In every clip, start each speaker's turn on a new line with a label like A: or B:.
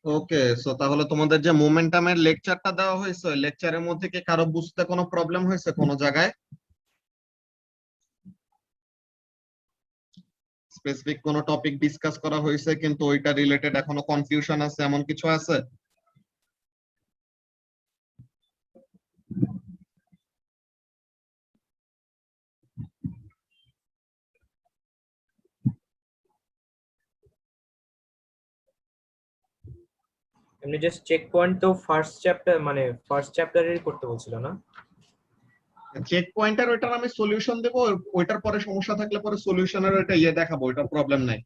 A: ওকে, so তাহলে তোমাদের যে মোমেন্টামের লেকচারটা দেওয়া হয়েছে, লেকচারের মধ্যে কি কারো বুঝতে কোনো প্রবলেম হয়েছে কোনো জায়গায়? স্পেসিফিক কোনো টপিক ডিসকাস করা হয়েছে কিন্তু ওইটা রিলেটেড এখনো কনফিউশন আছে, এমন কিছু আছে?
B: এমনি জাস্ট চেক পয়েন্ট তো ফার্স্ট চ্যাপ্টার মানে ফার্স্ট চ্যাপ্টারেরই করতে বলছিল না?
A: চেক পয়েন্টার ওইটার আমি সলিউশন দেবো, ওইটার পরে সমস্যা থাকলে পরে সলিউশনের ওইটা দেখাবো, ওইটা প্রবলেম নাই।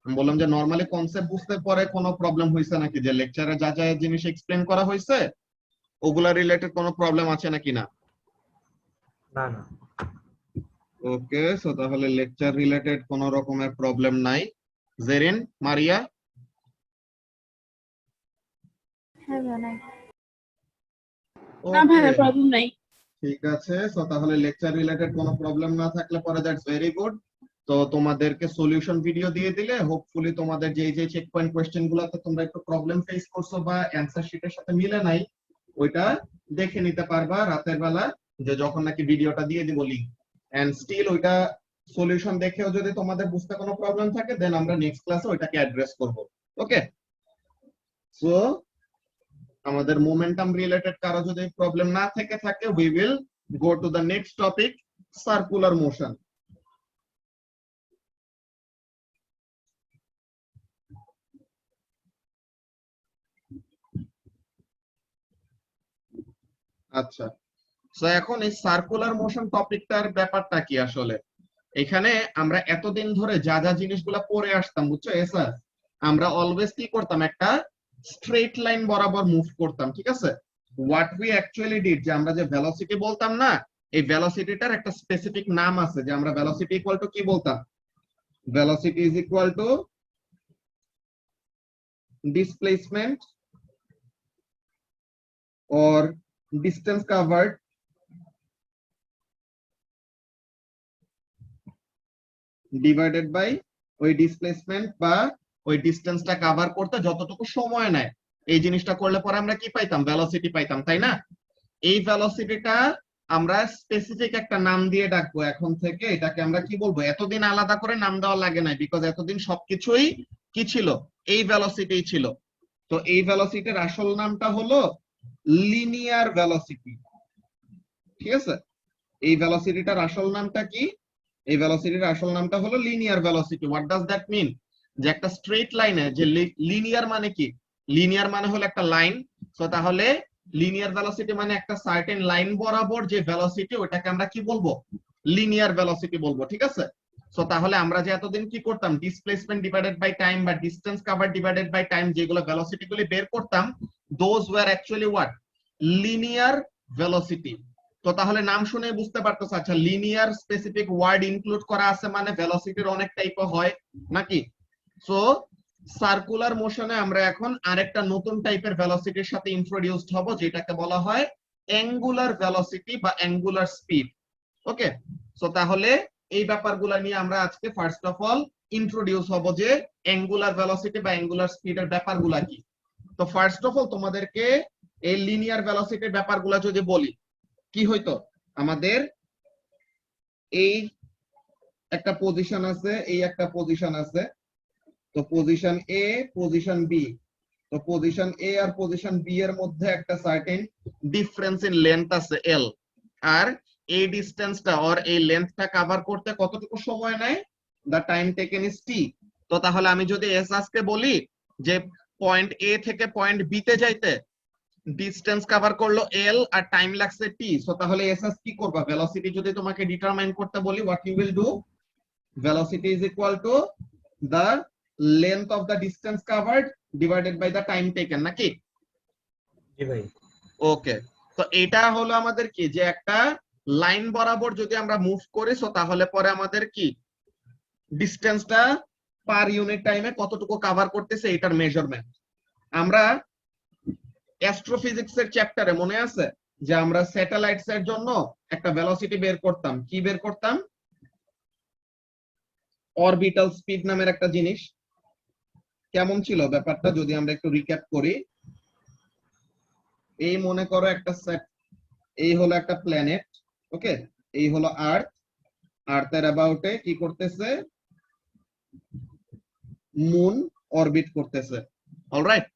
A: আমি বললাম যে নরমালি কনসেপ্ট বুঝতে পরে কোনো প্রবলেম হয়েছে নাকি, যে লেকচারে যা যা জিনিস এক্সপ্লেন করা হয়েছে ওগুলা রিলেটেড কোনো প্রবলেম আছে নাকি না?
B: না না।
A: ওকে, সো তাহলে লেকচার রিলেটেড কোনো রকমের প্রবলেম নাই। জেরিন, মারিয়া?
C: হ্যাঁ ভাই নাই।
A: না
C: ভাই প্রবলেম নাই।
A: ঠিক আছে, সো তাহলে লেকচার রিলেটেড কোনো প্রবলেম না থাকলে পরে দ্যাটস ভেরি গুড। তো তোমাদেরকে সলিউশন ভিডিও দিয়ে দিলে হোপফুলি তোমাদের যে যে চেক পয়েন্ট কোশ্চেন গুলাতে তোমরা একটু প্রবলেম ফেস করছো বা অ্যানসার শিটের সাথে মিলে নাই, ওইটা দেখে নিতে পারবা রাতের বেলা, যে যখন নাকি ভিডিওটা দিয়ে দিব লিংক। এন্ড স্টিল ওইটা সলিউশন দেখেও যদি তোমাদের বুঝতে কোনো প্রবলেম থাকে দেন আমরা নেক্সট ক্লাসে ওইটাকে অ্যাড্রেস করব। ওকে, সো আমাদের মোমেন্টাম রিলেটেড কারো যদি প্রবলেম না থেকে থাকে, we will go to the next topic, circular motion. আচ্ছা, তো এখন এই সার্কুলার মোশন টপিকটার ব্যাপারটা কি আসলে? এখানে আমরা এতদিন ধরে যা যা জিনিসগুলা পড়ে আসতাম, বুঝছো স্যার, আমরা অলওয়েজ কি করতাম, একটা স্ট্রেট লাইন বরাবর মুভ করতাম, ঠিক আছে? হোয়াট উই অ্যাকচুয়ালি ডিড, যে আমরা যে ভেলোসিটি বলতাম না, এই ভেলোসিটিটার একটা স্পেসিফিক নাম আছে, যে আমরা ভেলোসিটি ইকুয়াল টু কি বলতাম? Velocity is equal two displacement or distance covered divided by ওই ডিসপ্লেসমেন্ট বা ওই ডিসটেন্সটা কভার করতে যতটুকু সময় নেয়, এই জিনিসটা করলে পরে আমরা কি পাইতাম? ভেলোসিটি পাইতাম, তাই না? এই ভেলোসিটিটা আমরা স্পেসিফিক একটা নাম দিয়ে ডাকবো এখন থেকে। এটাকে আমরা কি বলবো? এতদিন আলাদা করে নাম দেওয়া লাগে না, বিকজ এতদিন সবকিছুই কি ছিল? এই ভেলোসিটি ছিল। তো এই ভেলোসিটির আসল নামটা হলো লিনিয়ার ভেলোসিটি, ঠিক আছে? এই ভেলোসিটিটার আসল নামটা কি? এই ভেলোসিটির আসল নামটা হলো linear velocity. What does that mean? যে একটা স্ট্রেট লাইনে যে লিনিয়ার মানে কি? লিনিয়ার মানে হলো একটা লাইন। তো তাহলে লিনিয়ার ভেলোসিটি মানে একটা সার্টেন লাইন বরাবর যে ভেলোসিটি, ওটাকে আমরা কি বলবো? লিনিয়ার ভেলোসিটি বলবো, ঠিক আছে? সো তাহলে আমরা যে এতদিন কি করতাম, ডিসপ্লেসমেন্ট ডিভাইডেড বাই টাইম বা distance cover divided by time, যেগুলো ভেলোসিটি গুলি বের করতাম, those were actually what? Linear velocity. তো তাহলে নাম শুনে বুঝতে পারতেছ, আচ্ছা লিনিয়ার স্পেসিফিক ওয়ার্ড ইনক্লুড করা আছে মানে ভেলোসিটির অনেক টাইপ হয় নাকি? সো সার্কুলার মোশনে আমরা এখন আরেকটা নতুন টাইপের ভেলোসিটির সাথে ইন্ট্রোডিউসড হব, যেটাকে বলা হয় অ্যাঙ্গুলার ভেলোসিটি বা অ্যাঙ্গুলার স্পিড। ওকে, সো তাহলে এই ব্যাপারগুলো নিয়ে আমরা আজকে ফার্স্ট অফ অল ইন্ট্রোডিউস হব, যে অ্যাঙ্গুলার ভেলোসিটি বা অ্যাঙ্গুলার স্পিডের ব্যাপারগুলো কি। তো ফার্স্ট অফ অল তোমাদেরকে এই লিনিয়ার ভেলোসিটির ব্যাপারগুলো যদি বলি, কি হইতো? আমাদের এই একটা পজিশন আছে, এই একটা পজিশন আছে। তো পজিশন এ, পজিশন বি। তো পজিশন এ আর পজিশন বি এর মধ্যে একটা সার্টেন ডিফারেন্স ইন লেন্থ আছে এল, আর এই ডিসটেন্সটা অর এই লেন্থটা কভার করতে কতটুকু সময় নেয়? দা টাইম টেকেন ইজ টি। তো তাহলে আমি যদি এস আজকে বলি যে পয়েন্ট এ থেকে পয়েন্ট বি তে যাইতে ডিসটেন্স কভার করলো এল আর টাইম লাগছে টি, সো তাহলে এসএস কি করবা? ভেলোসিটি যদি তোমাকে ডিটারমাইন করতে বলি, what you will do? Velocity is equal to the length of the distance covered divided by the time taken, নাকি?
B: জি ভাই।
A: ওকে, তো এটা হলো আমাদের কি, যে একটা লাইন বরাবর যদি আমরা মুভ করি, সো তাহলে পরে আমাদের কি ডিসটেন্সটা পার ইউনিট টাইমে কতটুকু কভার করতেছে এটার মেজারমেন্ট। আমরা অ্যাস্ট্রোফিজিক্স এর চ্যাপ্টারে মনে আছে যে আমরা স্যাটেলাইটস এর জন্য একটা ভেলোসিটি বের করতাম, কি বের করতাম? অরবিটাল স্পিড নামের একটা জিনিস, কেমন ছিল ব্যাপারটা যদি আমরা একটু রিক্যাপ করি। এই মনে করো একটা সেট, এই হলো একটা প্ল্যানেট, ওকে, এই হলো আর্থ, আর্থের অ্যাবাউটে কি করতেছে, মুন অরবিট করতেছে, অলরাইট,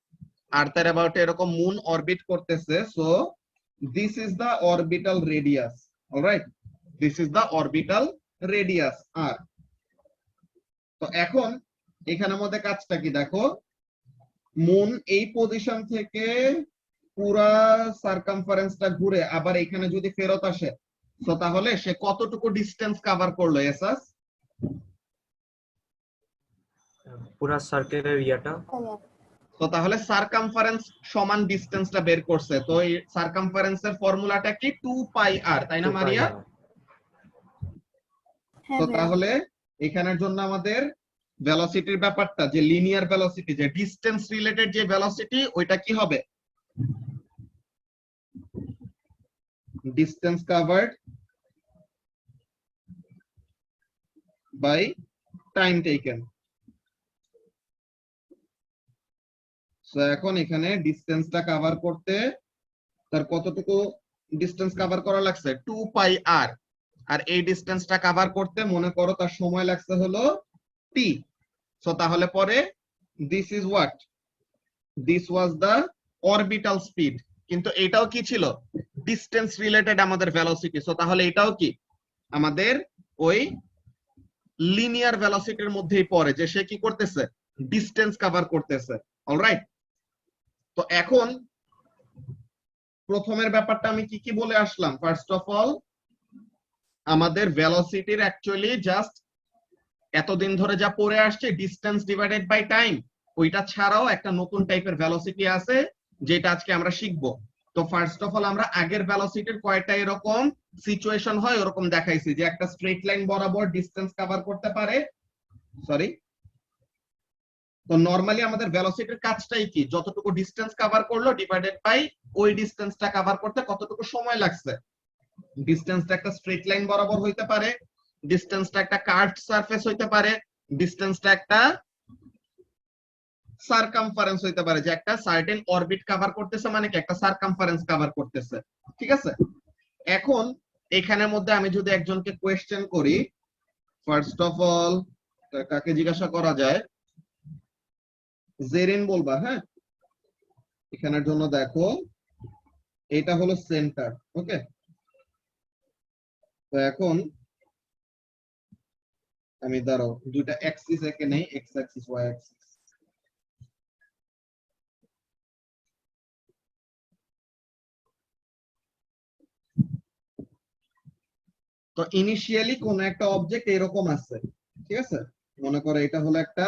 A: আর্থের অ্যাবাউটে এরকম মুন অরবিট করতেছে। So this is the orbital radius, alright, this is the orbital radius r. তো এখন এখানের মধ্যে কাজটা কি দেখো, মুন এই পজিশন থেকে পুরা সার্কামফারেন্সটা ঘুরে আবার এখানে যদি ফেরত আসে, তো তাহলে সে কতটুকু ডিসটেন্স কভার করলো এসাস?
B: পুরা সার্কেলের ইয়াটা
A: তো তাহলে সার্কামফারেন্স সমান ডিসটেন্সটা বের করছে। তো এই সার্কামফারেন্সের ফর্মুলাটা কি 2 পাই আর, তাই না
B: 2 পাই
A: মারিয়া?
B: আর।
C: হ্যাঁ
A: তো
C: ভাইয়া।
A: তাহলে এখানের জন্য আমাদের ভেলোসিটির ব্যাপারটা, যে লিনিয়ার ভেলোসিটি, যে ডিসটেন্স রিলেটেড যে ভেলোসিটি, ওইটা কি হবে, distance covered by time taken. So এখন এখানে ডিসটেন্সটা কভার করতে তার কতটুকু ডিসটেন্স কভার করা লাগছে, 2 পাই আর, আর এই ডিসটেন্সটা কভার করতে মনে করো তার সময় লাগছে হলো টি। সো তাহলে পরে this is what, this was the orbital speed, কিন্তু এটাও কি ছিল, ডিসটেন্স রিলেটেড আমাদের ভেলোসিটি। সো তাহলে এটাও কি আমাদের ওই লিনিয়ার ভেলোসিটির মধ্যেই পড়ে, যে সে কি করতেছে, ডিসটেন্স কভার করতেছে, অলরাইট। তো এখন প্রথমের ব্যাপারটা আমি কি কি বলে আসলাম, ফার্স্ট অফ অল আমাদের ভেলোসিটির অ্যাকচুয়ালি জাস্ট এতদিন ধরে যা পড়ে আসছে ডিসটেন্স ডিভাইডেড বাই টাইম, ওইটা ছাড়াও একটা নতুন টাইপের ভেলোসিটি আছে যেটা আজকে আমরা শিখবো। তো ফার্স্ট অফ অল আমরা আগের ভেলোসিটির কয়টা এরকম সিচুয়েশন হয় ওরকম দেখাইছি, যে একটা স্ট্রেট লাইন বরাবর ডিসটেন্স কভার করতে পারে, সরি। তো নরমালি আমাদের ভেলোসিটির কাজটাই কি, যতটুকু ডিসটেন্স কভার করলো ডিভাইডেড বাই ওই ডিসটেন্সটা কভার করতে কতটুকু সময় লাগছে। ডিসটেন্সটা একটা স্ট্রেট লাইন বরাবর হইতে পারে, ডিসটেন্সটা একটা কার্ভড সারফেস হইতে পারে, ডিসটেন্সটা একটা সার্কামফারেন্স হইতে পারে, যে একটা সার্টেন অরবিট কভার করতেছে, মানে কি একটা সার্কামফারেন্স কভার করতেছে, ঠিক আছে। এখন এখানের মধ্যে আমি যদি একজনকে কোয়েশ্চেন করি, ফার্স্ট অফ অল কাকে জিজ্ঞাসা করা যায়, জেরিন বলবা, হ্যাঁ। এখানের জন্য দেখো এটা হলো সেন্টার, ওকে। তো এখন আমি দাঁড়াও দুইটা অ্যাক্সিস একে নেই, এক্স অ্যাক্সিস ওয়াই অ্যাক্সিস। তো ইনিশিয়ালি কোন একটা অবজেক্ট এরকম আছে, ঠিক আছে, মনে করো এটা হলো একটা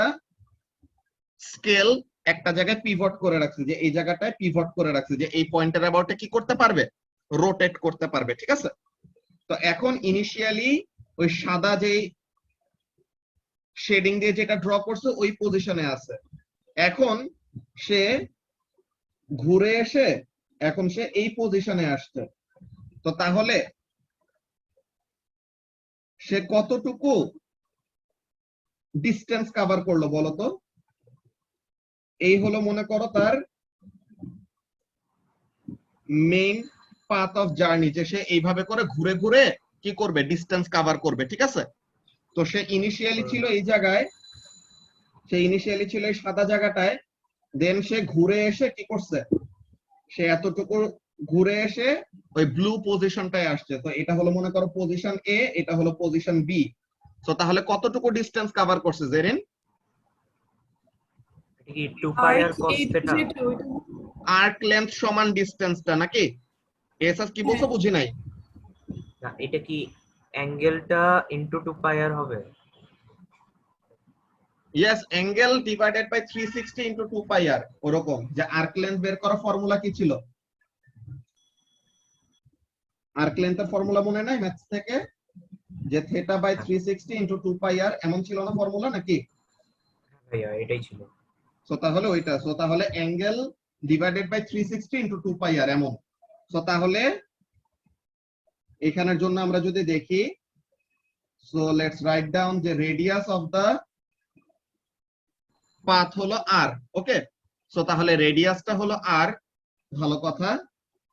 A: স্কেল, একটা জায়গায় পিভট করে রাখছে, যে এই জায়গাটায় পিভট করে রাখছে, যে এই পয়েন্টের অ্যাবাউটে কি করতে পারবে, রোটেট করতে পারবে, ঠিক আছে। তো এখন ইনিশিয়ালি ওই সাদা যে শেডিং দিয়ে যেটা ড্র করছে ওই পজিশনে আছে, এখন সে ঘুরে এসে এখন সে এই পজিশনে আসছে। তো তাহলে সে কতটুকু ডিসটেন্স কভার করলো বলতো? এই হলো মনে করো তার মেইন পাথ অফ জার্নি, যে সে এইভাবে করে ঘুরে ঘুরে কি করবে, ডিসটেন্স কভার করবে, ঠিক আছে। তো সে ইনিশিয়ালি ছিল এই জায়গায়, সে ইনিশিয়ালি ছিল এই সাদা জায়গাটায়, দেন সে ঘুরে এসে কি করছে, সে এতটুকু ঘুরে এসে ওই ব্লু পজিশনটায় আসছে। তো এটা হলো মনে করো পজিশন এ, এটা হলো পজিশন বি। তো তাহলে কতটুকু ডিসটেন্স কভার করছে জেরিন?
B: এটা কি 2 পাই আর cos থিটা?
A: আর্ক লেন্থ সমান ডিসটেন্সটা নাকি? এসএস কি বলছো বুঝি নাই।
B: না, এটা কি অ্যাঙ্গেলটা ইনটু 2 পাই আর হবে?
A: Yes, angle divided by 360 into 2 pi r, ওরকম। যে আর্ক লেন্থ বের করার ফর্মুলা কি ছিল? আর্ক লেন্থের ফর্মুলা মনে নাই ম্যাথস থেকে, যে থিটা বাই 360 ইনটু 2 পাই আর, এমন ছিল না ফর্মুলা নাকি?
B: ভাইয়া এটাই ছিল।
A: সো তাহলে ওইটা, সো তাহলে angle divided by 360 into 2 pi আর এমন। সো তাহলে এখানের জন্য আমরা যদি দেখি, সো লেটস রাইট ডাউন যে রেডিয়াস অফ দা পাথ হলো আর। ওকে, সো তাহলে রেডিয়াসটা হলো আর। ভালো কথা।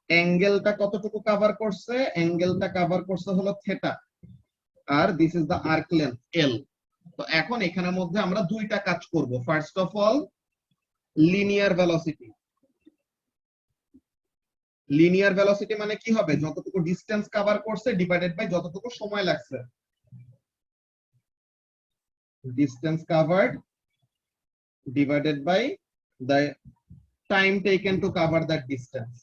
A: অ্যাঙ্গেলটা কতটুকু কভার করছে? অ্যাঙ্গেলটা কভার করছে হলো থিটা, আর this is the arc length L. তো এখন এখানের মধ্যে আমরা দুইটা কাজ করব। First of all, linear velocity. Linear velocity মানে কি হবে? যতটুকু ডিসটেন্স কভার করছে ডিভাইডেড বাই যতটুকু সময় লাগছে। Distance covered divided by the time taken to cover that distance.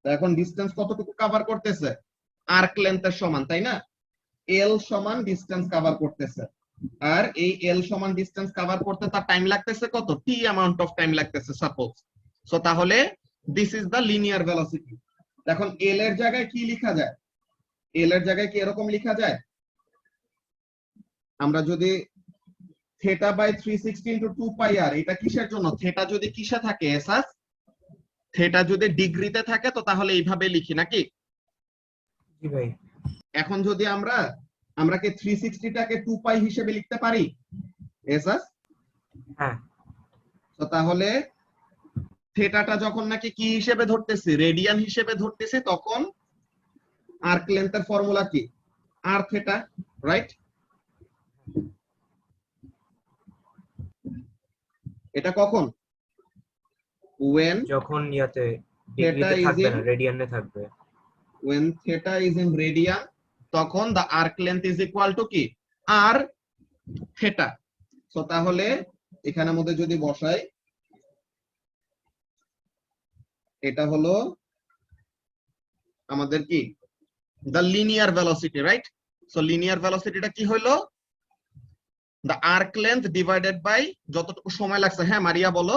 A: এখন ডিসটেন্স কতটুকু কভার করতেছে? আর্ক লেন্থের সমান, তাই না? এল সমান ডিসটেন্স কভার করতেছে, আর এই এল সমান ডিসটেন্স কভার করতে তার টাইম লাগতেছে কত? টি অ্যামাউন্ট অফ টাইম লাগতেছে সাপোজ। সো তাহলে this is the linear velocity. এখন এল এর জায়গায় কি লেখা যায়? এল এর জায়গায় কি এরকম লেখা যায়? আমরা যদি থিটা বাই 360 ইনটু 2 পাই আর, এটা কিসের জন্য? থিটা যদি কিসে থাকে এসাস? থিটা যদি ডিগ্রিতে থাকে তো তাহলে এইভাবে লিখি নাকি?
B: জি ভাই।
A: এখন যদি আমরা কি 360 টাকে 2 পাই হিসেবে লিখতে পারি এসাস?
B: হ্যাঁ।
A: তো তাহলে থিটাটা যখন নাকি কি হিসেবে ধরতেছি? রেডিয়ান হিসেবে ধরতেছি, তখন আর্ক লেন্থের ফর্মুলা কি? আর থিটা, রাইট? এটা কখন? when
B: যখন ইয়াতে
A: theta
B: ডিগ্রিতে
A: is
B: থাকবে
A: in
B: না, রেডিয়ানে থাকবে।
A: when theta is in radian, তখন the arc length is equal to কি? r theta. সো তাহলে এখানের মধ্যে যদি বসাই, এটা হলো আমাদের কি? the linear velocity, right? So linear velocity টা কি হলো? the arc length divided by যতটুকু সময় লাগছে। হ্যাঁ মারিয়া বলো।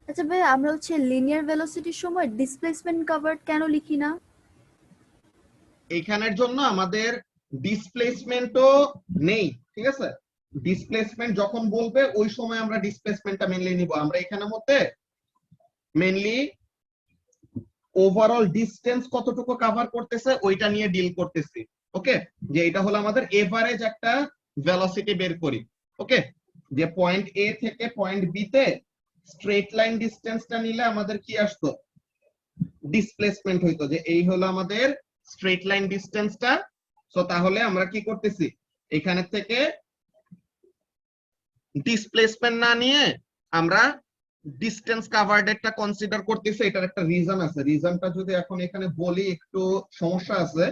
C: আচ্ছা ভাই, আমরা হচ্ছে লিনিয়ার ভেলোসিটির সময় ডিসপ্লেসমেন্ট কভার্ড কেন লিখি না?
A: এইখানের জন্য আমাদের ডিসপ্লেসমেন্টও নেই, ঠিক আছে? ডিসপ্লেসমেন্ট যখন বলবে ওই সময় আমরা ডিসপ্লেসমেন্টটা মেনলি নিব। আমরা এখানের মধ্যে মেনলি ওভারঅল ডিসটেন্স কতটুকু কভার করতেছে ওইটা নিয়ে ডিল করতেছি। ওকে, যে এটা হলো আমাদের এভারেজ একটা ভেলোসিটি বের করি। ওকে, যে পয়েন্ট এ থেকে পয়েন্ট বি তে স্ট্রেট লাইন ডিসটেন্সটা নিলে আমাদের কি আসতো? ডিসপ্লেসমেন্ট হইতো, যে এই হলো আমাদের স্ট্রেট লাইন ডিসটেন্সটা। সো তাহলে আমরা কি করতেছি? এখানে থেকে ডিসপ্লেসমেন্ট না নিয়ে আমরা ডিসটেন্স কভার্ড একটা কনসিডার করতেছি। এটার একটা রিজন আছে। রিজনটা যদি এখন এখানে বলি একটু সমস্যা আছে।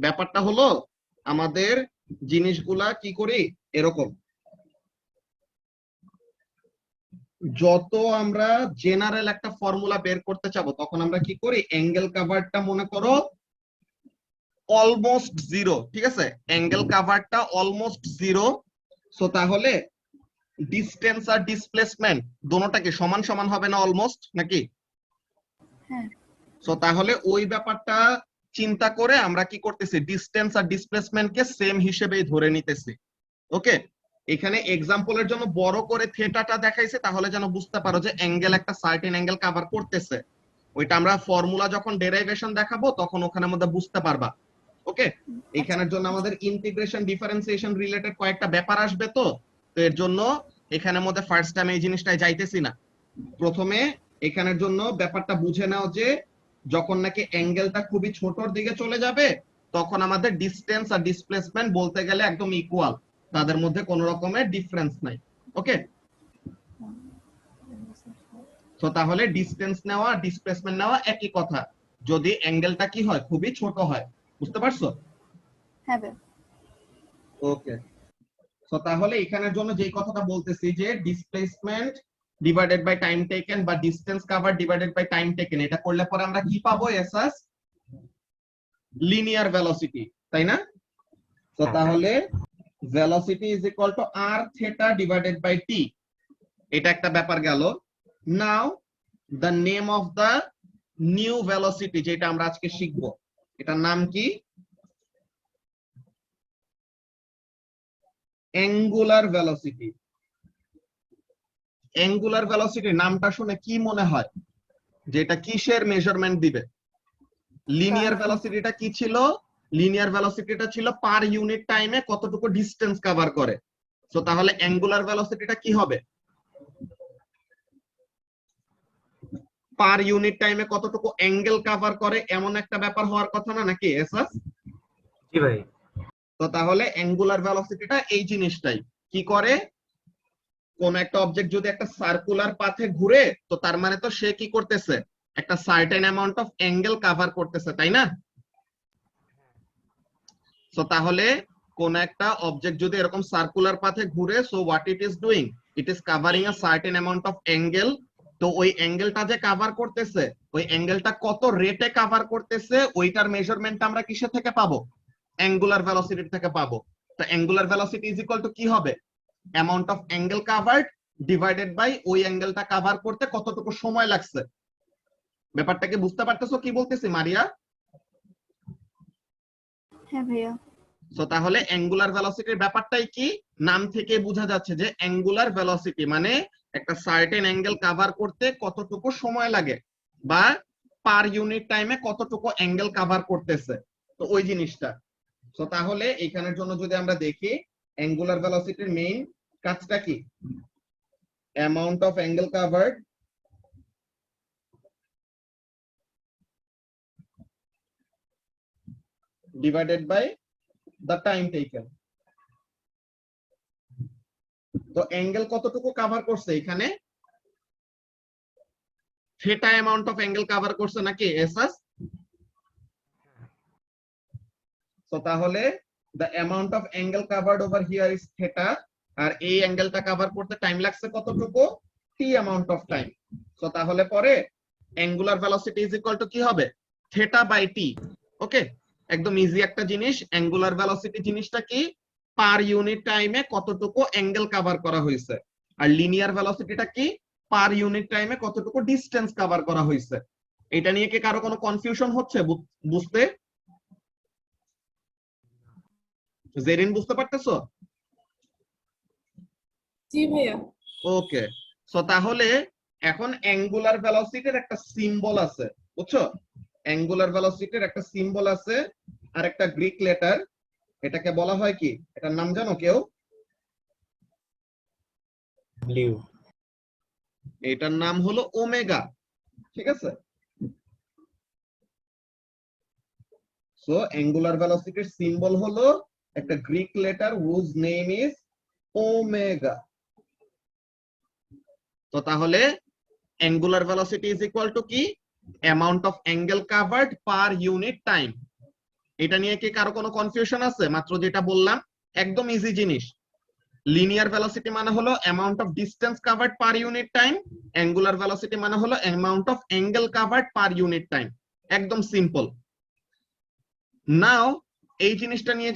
A: ব্যাপারটা হলো আমাদের জিনিসগুলা কি করি এরকম, যত আমরা জেনারেল একটা ফর্মুলা বের করতে চাবো তখন আমরা কি করি? অ্যাঙ্গেল কভারটা মনে করো অলমোস্ট জিরো, ঠিক আছে? অ্যাঙ্গেল কভারটা অলমোস্ট জিরো। সো তাহলে ডিসটেন্স আর ডিসপ্লেসমেন্ট দোনোটা কি সমান সমান হবে না অলমোস্ট, নাকি?
C: হ্যাঁ।
A: সো তাহলে ওই ব্যাপারটা চিন্তা করে আমরা কি করতেছি? ডিসটেন্স আর ডিসপ্লেসমেন্টকে সেম হিসেবেই ধরে নিতেছি। ওকে, এখানে এক্সাম্পলের জন্য বড় করে থিটাটা দেখাইছে তাহলে যেন বুঝতে পারো যে অ্যাঙ্গেল একটা সার্টেন অ্যাঙ্গেল কভার করতেছে। ওইটা আমরা ফর্মুলা যখন ডেরাইভেশন দেখাবো তখন ওখানের মধ্যে বুঝতে পারবা। ওকে, এখানের জন্য আমাদের ইন্টিগ্রেশন ডিফারেন্সিয়েশন রিলেটেড কয়েকটা ব্যাপার আসবে। তো এর জন্য এখানের মধ্যে ফার্স্ট টাইম এই জিনিসটাই যাইতেছি না। প্রথমে এখানের জন্য ব্যাপারটা বুঝে নাও যে যখন নাকি অ্যাঙ্গেলটা খুবই ছোটর দিকে চলে যাবে তখন আমাদের ডিসটেন্স আর ডিসপ্লেসমেন্ট বলতে গেলে একদম ইকুয়াল, তাদের মধ্যে কোনো রকমের ডিফারেন্স নাই। ওকে, তো তাহলে ডিসটেন্স নেওয়া ডিসপ্লেসমেন্ট নেওয়া একই কথা, যদি অ্যাঙ্গেলটা কি হয়? খুবই ছোট হয়। বুঝতে পারছো?
C: হ্যাঁ ভাই।
A: ওকে, সো তাহলে এখানের জন্য যেই কথাটা বলতেছি যে displacement divided by time taken বা distance cover divided by time taken, এটা করলে পরে আমরা কি পাবো? এসাস লিনিয়ার ভেলোসিটি, তাই না? তো তাহলে velocity is equal to r theta divided by t, এটা একটা ব্যাপার গেল। Now the name of the new velocity যেটা আমরা আজকে শিখবো, এটার নাম কি? Angular velocity. অ্যাঙ্গুলার ভেলোসিটি নামটা শুনে কি মনে হয় যে এটা কিসের মেজারমেন্ট দিবে? লিনিয়ার ভেলোসিটিটা কি ছিল? লিনিয়ার ভেলোসিটিটা ছিল পার ইউনিট টাইমে কতটুকু ডিসটেন্স কভার করে। সো তাহলে অ্যাঙ্গুলার ভেলোসিটিটা কি হবে? পার ইউনিট টাইমে কতটুকু অ্যাঙ্গেল কভার করে এমন একটা ব্যাপার হওয়ার কথা না, নাকি এসাস?
B: জি ভাই।
A: তো তাহলে অ্যাঙ্গুলার ভেলোসিটিটা এই জিনিসটাই কি করে, কোন একটা অবজেক্ট যদি একটা সার্কুলার পাথে ঘুরে, তো তার মানে তো সে কি করতেছে, একটা certain amount of angle cover করতেছে, তাই না? সো তাহলে কোন একটা অবজেক্ট যদি এরকম সার্কুলার পাথে ঘুরে, so what it is doing, it is covering a certain amount of angle. তো ওই অ্যাঙ্গেলটা যে কভার করতেছে, ওই অ্যাঙ্গেলটা কত রেটে কভার করতেছে, ওইটার মেজারমেন্ট আমরা কিসে থেকে পাবো? অ্যাঙ্গুলার ভেলোসিটি থেকে পাবো। তো angular velocity is equal to কি হবে? Amount of angle covered divided by ওই অ্যাঙ্গেলটা কভার করতে কতটুকু সময় লাগছে। ব্যাপারটা কি বুঝতে পারতেছো কি বলতেছি মারিয়া?
C: হ্যাঁ ভাইয়া।
A: সো তাহলে অ্যাঙ্গুলার ভেলোসিটির ব্যাপারটাই কি, নাম থেকে বোঝা যাচ্ছে যে অ্যাঙ্গুলার ভেলোসিটি মানে একটা সার্টেন অ্যাঙ্গেল কভার করতে কতটুকু সময় লাগে, বা পার ইউনিট টাইমে কতটুকু অ্যাঙ্গেল কভার করতেছে, তো ওই জিনিসটা। সো তাহলে এখানের জন্য যদি আমরা দেখি, অ্যাঙ্গুলার ভেলোসিটির মেইন কাজটা কি, amount of angle covered divided by the time taken। তো অ্যাঙ্গেল কতটুকু কভার করছে এখানে, theta amount of angle cover করছে নাকি এসাস? তো তাহলে the amount of angle covered over here is theta, আর এই অ্যাঙ্গেলটা কভার করতে টাইম লাগছে কতটুকু, t amount of time। তো তাহলে পরে angular velocity is equal to কি হবে, থিটা বাই t। ওকে, একদম ইজি একটা জিনিস। অ্যাঙ্গুলার ভেলোসিটি জিনিসটা কি, পার ইউনিট টাইমে কতটুকু অ্যাঙ্গেল কভার করা হয়েছে, আর লিনিয়ার ভেলোসিটিটা কি, পার ইউনিট টাইমে কতটুকু ডিসটেন্স কভার করা হয়েছে। এটা নিয়ে কি কারো কোনো কনফিউশন হচ্ছে বুঝতে? জেরিন বুঝতে পারতেছো?
D: জি ভাইয়া।
A: ওকে, সো তাহলে এখন অ্যাঙ্গুলার ভেলোসিটির একটা সিম্বল আছে, বুঝছো? অ্যাঙ্গুলার ভেলোসিটির একটা সিম্বল আছে, আর একটা গ্রিক লেটার, এটাকে বলা হয় কি, এটার নাম জানো কেউ?
B: ব্লু।
A: এটার নাম হলো ওমেগা, ঠিক আছে? সো অ্যাঙ্গুলার ভেলোসিটির সিম্বল হলো একটা Greek letter whose name is omega. তো তাহলে angular velocity is equal to কি, amount of angle covered per unit time. এটা নিয়ে কি কারো কোনো কনফিউশন আছে? মাত্র যেটা বললাম একদম ইজি জিনিস। লিনিয়ার ভেলোসিটি মানে হলো amount of distance covered per unit time, angular velocity মানে হলো amount of angle covered per unit time. একদম সিম্পল। নাও এই জিনিসটা নিয়ে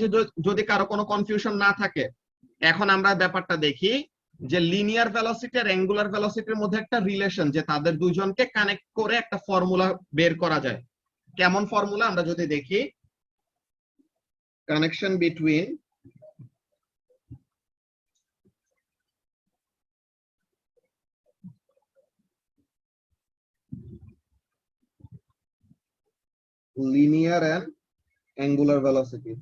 A: যদি কারো কোনো কনফিউশন না থাকে, এখন আমরা ব্যাপারটা দেখি যে লিনিয়ার ভেলোসিটি আর অ্যাঙ্গুলার ভেলোসিটির মধ্যে একটা রিলেশন, যে তাদের দুইজনকে কানেক্ট করে একটা ফর্মুলা বের করা যায়। কেমন ফর্মুলা আমরা যদি দেখি, connection between linear and angular velocity।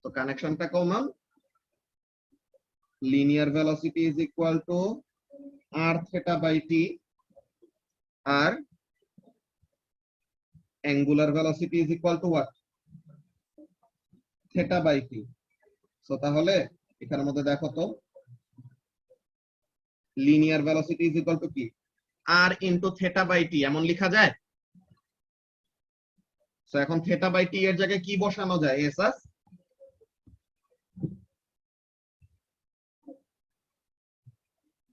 A: তো কানেকশনটা common, linear velocity is equal to r theta by t, আর angular velocity is equal to what, theta by t। সো তাহলে এখানের মধ্যে দেখো তো, linear velocity is equal to কি, r into theta by t এমন লেখা যায়। সো এখন theta by t এর জায়গায় কি বসানো যায় এসাস?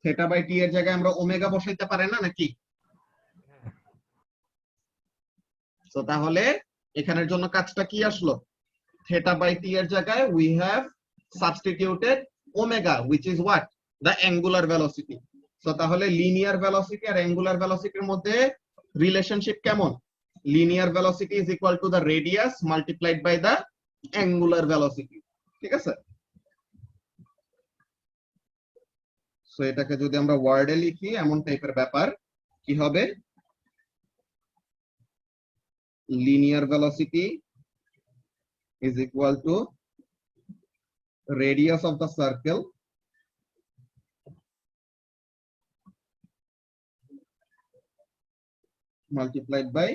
A: theta by t এর জায়গায় আমরা ওমেগা বসাইতে পারি না নাকি? সো তাহলে এখানের জন্য কাজটা কি আসলো, theta by t এর জায়গায় we have substituted omega which is what, the angular velocity। So তাহলে লিনিয়ার ভেলোসিটি আর অ্যাঙ্গুলার ভেলোসিটির মধ্যে রিলেশনশিপ কেমন, linear velocity is equal to the radius multiplied by the angular velocity, ঠিক আছে? সো এটাকে যদি আমরা ওয়ার্ডে লিখি এমন টাইপের ব্যাপার, কি হবে, linear velocity is equal to radius of the circle multiplied by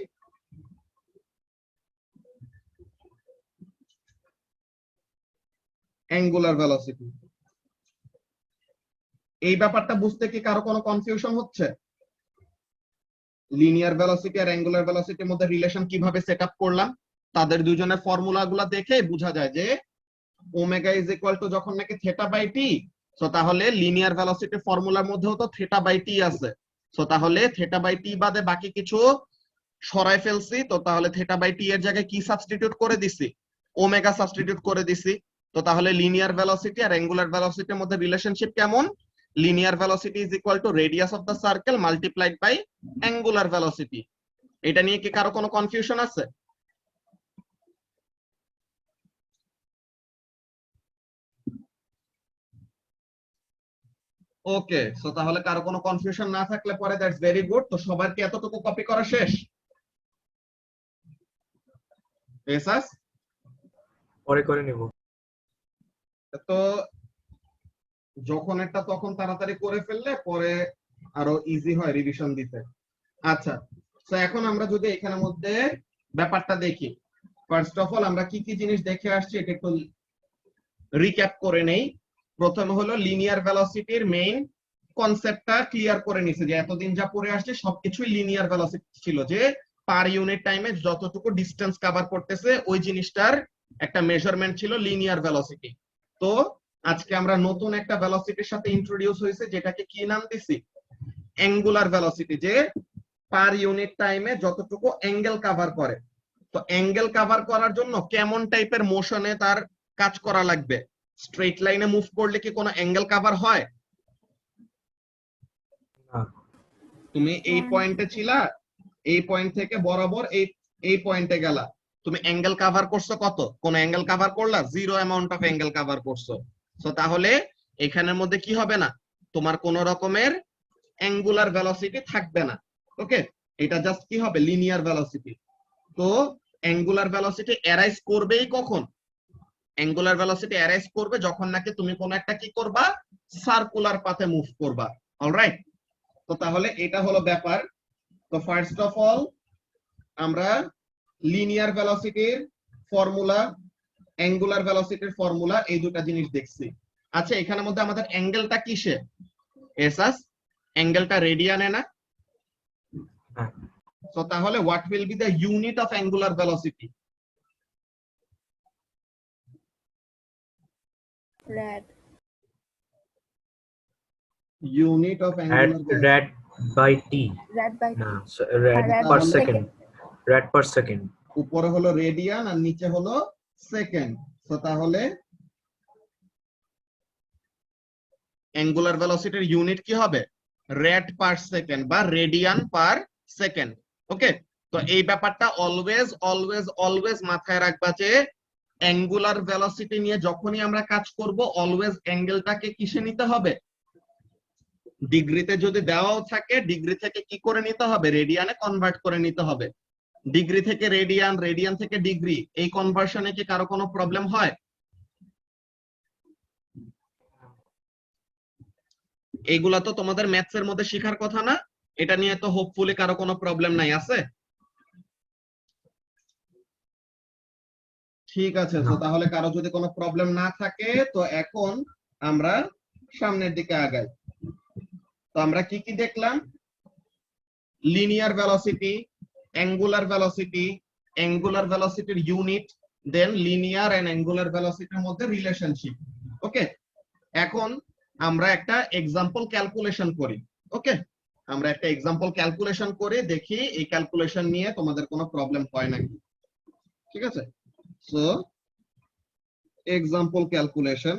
A: angular velocity. এই ব্যাপারটা বুঝতে কি কারো কোনো কনফিউশন হচ্ছে? লিনিয়ার ভেলোসিটি আর অ্যাঙ্গুলার ভেলোসিটির মধ্যে রিলেশন কিভাবে সেট আপ করলাম, তাদের দুইজনের ফর্মুলাগুলো দেখে বোঝা যায় যে ওমেগা ইজ ইকুয়াল টু যখন নাকি থিটা বাই টি, সো তাহলে লিনিয়ার ভেলোসিটির ফর্মুলার মধ্যেও তো থিটা বাই টি আছে, সো তাহলে থিটা বাই টি বাদে বাকি কিছু সরাই ফেলছি, তো তাহলে থিটা বাই টি এর জায়গায় কি সাবস্টিটিউট করে দিছি? ওমেগা সাবস্টিটিউট করে দিছি। তো তাহলে লিনিয়ার ভেলোসিটি আর অ্যাঙ্গুলার ভেলোসিটির মধ্যে রিলেশনশিপ কেমন? Linear velocity is equal to radius of the circle multiplied by angular velocity. এটা নিয়ে কি কারো কোনো কনফিউশন আছে? ওকে, সো তাহলে কারো কোনো কনফিউশন না থাকলে পরে দ্যাটস ভেরি গুড। তো সবার কি এতটুকু কপি করা শেষ? এসাস
B: পরে করে নিব।
A: তো যখন এটা তখন তাড়াতাড়ি করে ফেললে পরে আরো ইজি হয় রিভিশন দিতে। আচ্ছা, তো এখন আমরা যদি এখানের মধ্যে ব্যাপারটা দেখি, ফার্স্ট অফ অল আমরা কি কি জিনিস দেখে আসছি এটা একটু রিক্যাপ করে নেই। প্রথম হলো লিনিয়ার ভেলোসিটির মেইন কনসেপ্টটা ক্লিয়ার করে নিছে, যে এতদিন যা পড়ে আসছে সবকিছুই লিনিয়ার ভেলোসিটি ছিল, যে পার ইউনিট টাইমে যতটুকু ডিসটেন্স কভার করতেছে ওই জিনিসটার একটা মেজারমেন্ট ছিল লিনিয়ার ভেলোসিটি। তো আজকে আমরা নতুন একটা ভেলোসিটির সাথে ইন্ট্রোডিউস হয়েছে, যেটাকে কি নাম দিছি? অ্যাঙ্গুলার ভেলোসিটি, যে পার ইউনিট টাইমে যতটুকু অ্যাঙ্গেল কভার করে। তো অ্যাঙ্গেল কভার করার জন্য কেমন টাইপের মোশনে তার কাজ করা লাগবে? স্ট্রেট লাইনে মুভ করলে কি কোনো অ্যাঙ্গেল কভার হয়?
B: না।
A: তুমি এই পয়েন্টে ছিলা, এই পয়েন্ট থেকে বরাবর এই পয়েন্টে গেলা, তুমি অ্যাঙ্গেল কভার করছো কত? কোন অ্যাঙ্গেল কভার করলা? Zero amount of angle cover করছো। সো তাহলে এখানের মধ্যে কি হবে না, তোমার কোন রকমের অ্যাঙ্গুলার ভেলোসিটি থাকবে না। ওকে, এটা জাস্ট কি হবে? Linear velocity. তো অ্যাঙ্গুলার ভেলোসিটি অ্যারাইজ করবেই কখন? অ্যাঙ্গুলার ভেলোসিটি অ্যারাইজ করবে যখন নাকি তুমি কোন একটা কি করবা? সার্কুলার পাথে মুভ করবা। অলরাইট, তো তাহলে এটা হলো ব্যাপার। তো ফার্স্ট অফ অল আমরা লিনিয়ার ভেলোসিটির ফর্মুলা, অ্যাঙ্গুলার ভেলোসিটির ফর্মুলা, এই দুটো জিনিস দেখছি। আচ্ছা, এখানের মধ্যে আমাদের অ্যাঙ্গেলটা কিসে? এসাস অ্যাঙ্গেলটা রেডিয়ানে না? সো তাহলে what will be the unit of angular velocity?
C: Rad.
A: Unit of angular velocity.
B: Rad by t,
C: Rad by
B: না
C: t.
B: rad
C: Rad
B: per
A: per
B: second, rad per second।
A: উপরে হলো রেডিয়ান আর নিচে হলো সেকেন্ড। তো তাহলে angular ভেলোসিটির unit কি হবে? রেড পার সেকেন্ড বা রেডিয়ান পার সেকেন্ড। ওকে, তো এই ব্যাপারটা অলওয়েজ অলওয়েজ অলওয়েজ মাথায় রাখবা, যে অ্যাঙ্গুলার ভেলোসিটি নিয়ে যখনই আমরা কাজ করব অলওয়েজ অ্যাঙ্গেলটাকে কিসে নিতে হবে? ডিগ্রিতে যদি দেওয়াও থাকে, ডিগ্রি থেকে কি করে নিতে হবে? রেডিয়ানে কনভার্ট করে নিতে হবে। ডিগ্রি থেকে রেডিয়ান, রেডিয়ান থেকে ডিগ্রি, এই কনভার্সনে কি কারো কোনো প্রবলেম হয়? এইগুলা তো তোমাদের ম্যাথস এর মধ্যে শেখার কথা না? এটা নিয়ে তো হোপফুলি কারো কোনো প্রবলেম নাই, আছে? ঠিক আছে, তো তাহলে কারো যদি কোনো প্রবলেম না থাকে তো এখন আমরা সামনের দিকে আগাই। তো আমরা কি কি দেখলাম? Linear velocity, angular velocity, angular ভেলোসিটির unit, then linear and angular ভেলোসিটির মধ্যে রিলেশনশিপ। ওকে, এখন আমরা একটা এক্সাম্পল ক্যালকুলেশন করি। ওকে, আমরা একটা এক্সাম্পল ক্যালকুলেশন করে দেখি এই ক্যালকুলেশন নিয়ে তোমাদের কোনো প্রবলেম হয় নাকি। ঠিক আছে, সো এক্সাম্পল ক্যালকুলেশন।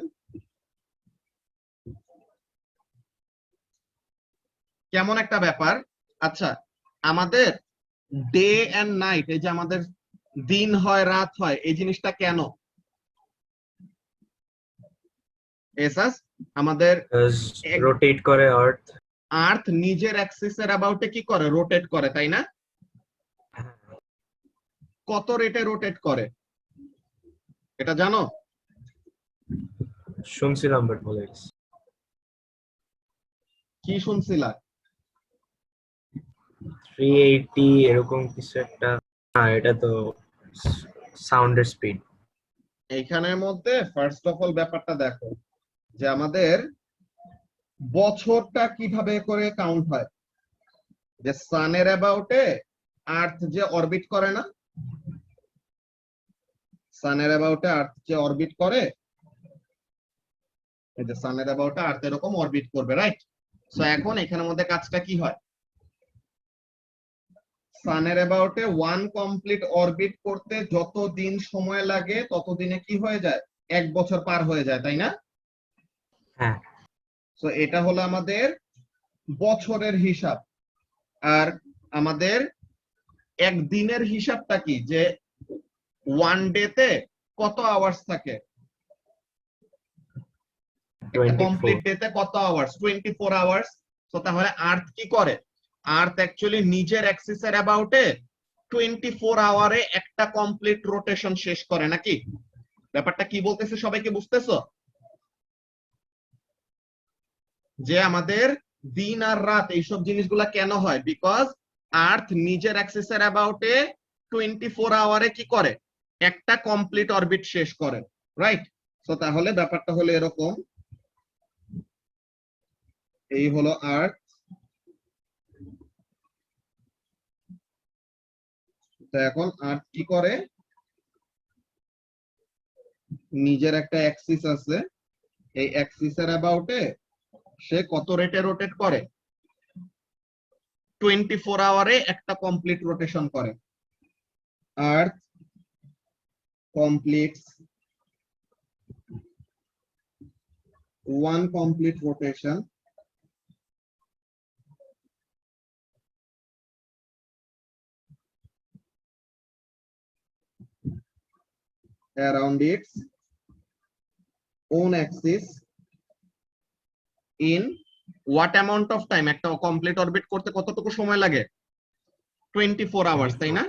A: কেমন একটা ব্যাপার? আচ্ছা, আমাদের ডে এন্ড নাইট, এই যে আমাদের দিন হয় রাত হয়, এই জিনিসটা কেন? এসাস আমাদের
B: রোটেট করে আর্থ,
A: আর্থ নিজের অ্যাক্সিসের অ্যাবাউটে কি করে? রোটেট করে, তাই না? কত রেটে রোটেট করে? এটা জানো?
B: শুনছিলাম বাট ভুলে গেছি।
A: কি শুনছিলা?
B: 380 এরকম কিছু একটা। হ্যাঁ, এটা তো সাউন্ডের স্পিড।
A: এইখানের মধ্যে ফার্স্ট অফ অল ব্যাপারটা দেখো যে আমাদের বছরটা কিভাবে করে কাউন্ট হয়। যে সানের অ্যাবাউটে আর্থ যে অরবিট করে না, সানের অ্যাবাউটে আর্থ যে অরবিট করে, এই যে সানের অ্যাবাউটে আর্থ এরকম অরবিট করবে, রাইট? সো এখন এখানের মধ্যে কাজটা কি হয়, সানের অ্যাবাউটে ওয়ান কমপ্লিট অরবিট করতে যত দিন সময় লাগে তত দিনে কি হয়ে যায়, 1 বছর পার হয়ে যায়, তাই না?
B: হ্যাঁ,
A: সো এটা হলো আমাদের বছরের হিসাব। আর আমাদের একদিনের হিসাবটা কি, যে ওয়ান ডেতে কত আওয়ার্স থাকে, কমপ্লিট
B: 24।
A: ডেতে কত আওয়ার্স, 24 আওয়ার্স। তো তাহলে আর্থ কি করে, আর্থ অ্যাকচুয়ালি নিজের অ্যাক্সিসের অ্যাবাউটে 24 আওয়ারে একটা কমপ্লিট রোটেশন শেষ করে, নাকি? ব্যাপারটা কি বলতেছে সবাইকে বুঝতেছো? যে আমাদের দিন আর রাত এইসব জিনিসগুলা কেন হয়, বিকজ আর্থ নিজের অ্যাক্সিসের অ্যাবাউটে 24 আওয়ারে কি করে, একটা কমপ্লিট অরবিট শেষ করে, রাইট? তো তাহলে ব্যাপারটা হলো এরকম, এই হলো আর্থ। তো এখন আর্থ কি করে, নিজের একটা অ্যাক্সিস আছে, এই অ্যাক্সিসের অ্যাবাউটে সে কত রেটে রোটেট করে, 24 আওয়ারে একটা কমপ্লিট রোটেশন করে। আর্থ completes one complete rotation around its own axis in what amount of time, একটা কমপ্লিট অরবিট করতে কতটুকু সময় লাগে, 24 আওয়ার্স, তাই না?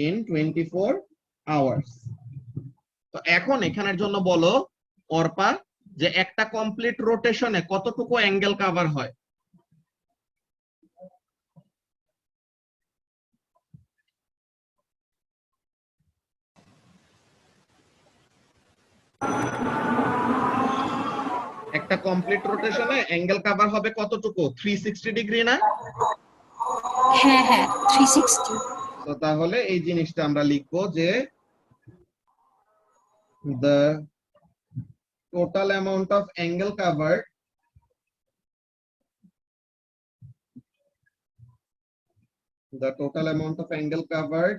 A: in 24 hours. তো এখন এখানের জন্য বলো অর্পা, যে একটা কমপ্লিট রোটেশনে কতটুকু অ্যাঙ্গেল কভার হয়? একটা কমপ্লিট রোটেশনে অ্যাঙ্গেল কভার হবে কতটুকু, 360 ডিগ্রি না?
D: হ্যাঁ হ্যাঁ 360।
A: তো তাহলে এই জিনিসটা আমরা লিখবো যে the total amount of angle covered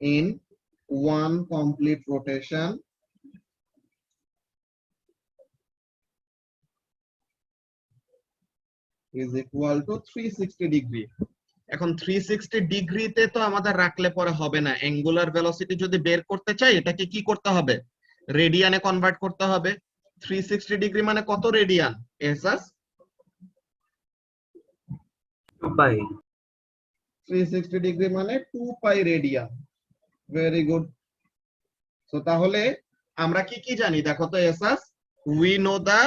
A: in one complete rotation is equal to 360 degree. এখন 360 ডিগ্রিতে তো আমাদের রাখলে পরে হবে না, অ্যাঙ্গুলার ভেলোসিটি যদি বের করতে চাই এটাকে কি করতে হবে, রেডিয়ানে কনভার্ট করতে হবে। 360 ডিগ্রি মানে কত রেডিয়ান এহসাস?
B: 2 পাই।
A: 360 ডিগ্রি মানে 2 pi radian. Very good. So তাহলে আমরা কি কি জানি দেখো তো এহসাস, we know the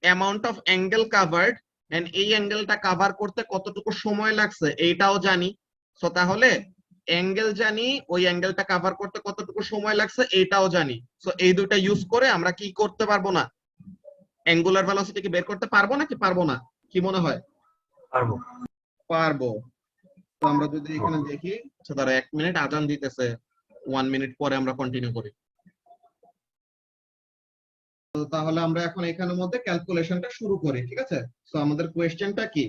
A: amount of angle covered, and এই অ্যাঙ্গেলটা কভার করতে কতটুকু সময় লাগছে এইটাও জানি। সো তাহলে অ্যাঙ্গেল জানি, ওই অ্যাঙ্গেলটা কভার করতে কতটুকু সময় লাগছে এইটাও জানি। সো এই দুটো ইউজ করে আমরা কি করতে পারবো না, অ্যাঙ্গুলার ভেলোসিটি কি বের করতে পারবো নাকি পারবো না, কি মনে হয়?
B: পারবো।
A: পারবো। তো আমরা যদি এখানে দেখি, আচ্ছা দাঁড়া 1 মিনিট, আজান দিতেছে, 1 মিনিট পরে আমরা কন্টিনিউ করি। তো তাহলে আমরা এখন এখানের মধ্যে ক্যালকুলেশনটা শুরু করি, ঠিক আছে? সো আমাদের কোয়েশ্চেনটা কি,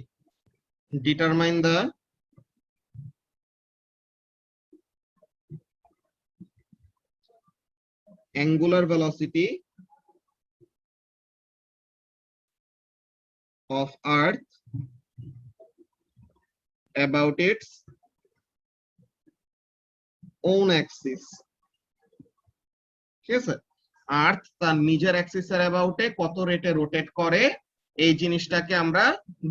A: determine the angular velocity of earth about its own axis। ঠিক আছে, আর্থ তার নিজের অ্যাক্সিসের অ্যাবাউটে কত রেটে রোটেট করে এই জিনিসটাকে আমরা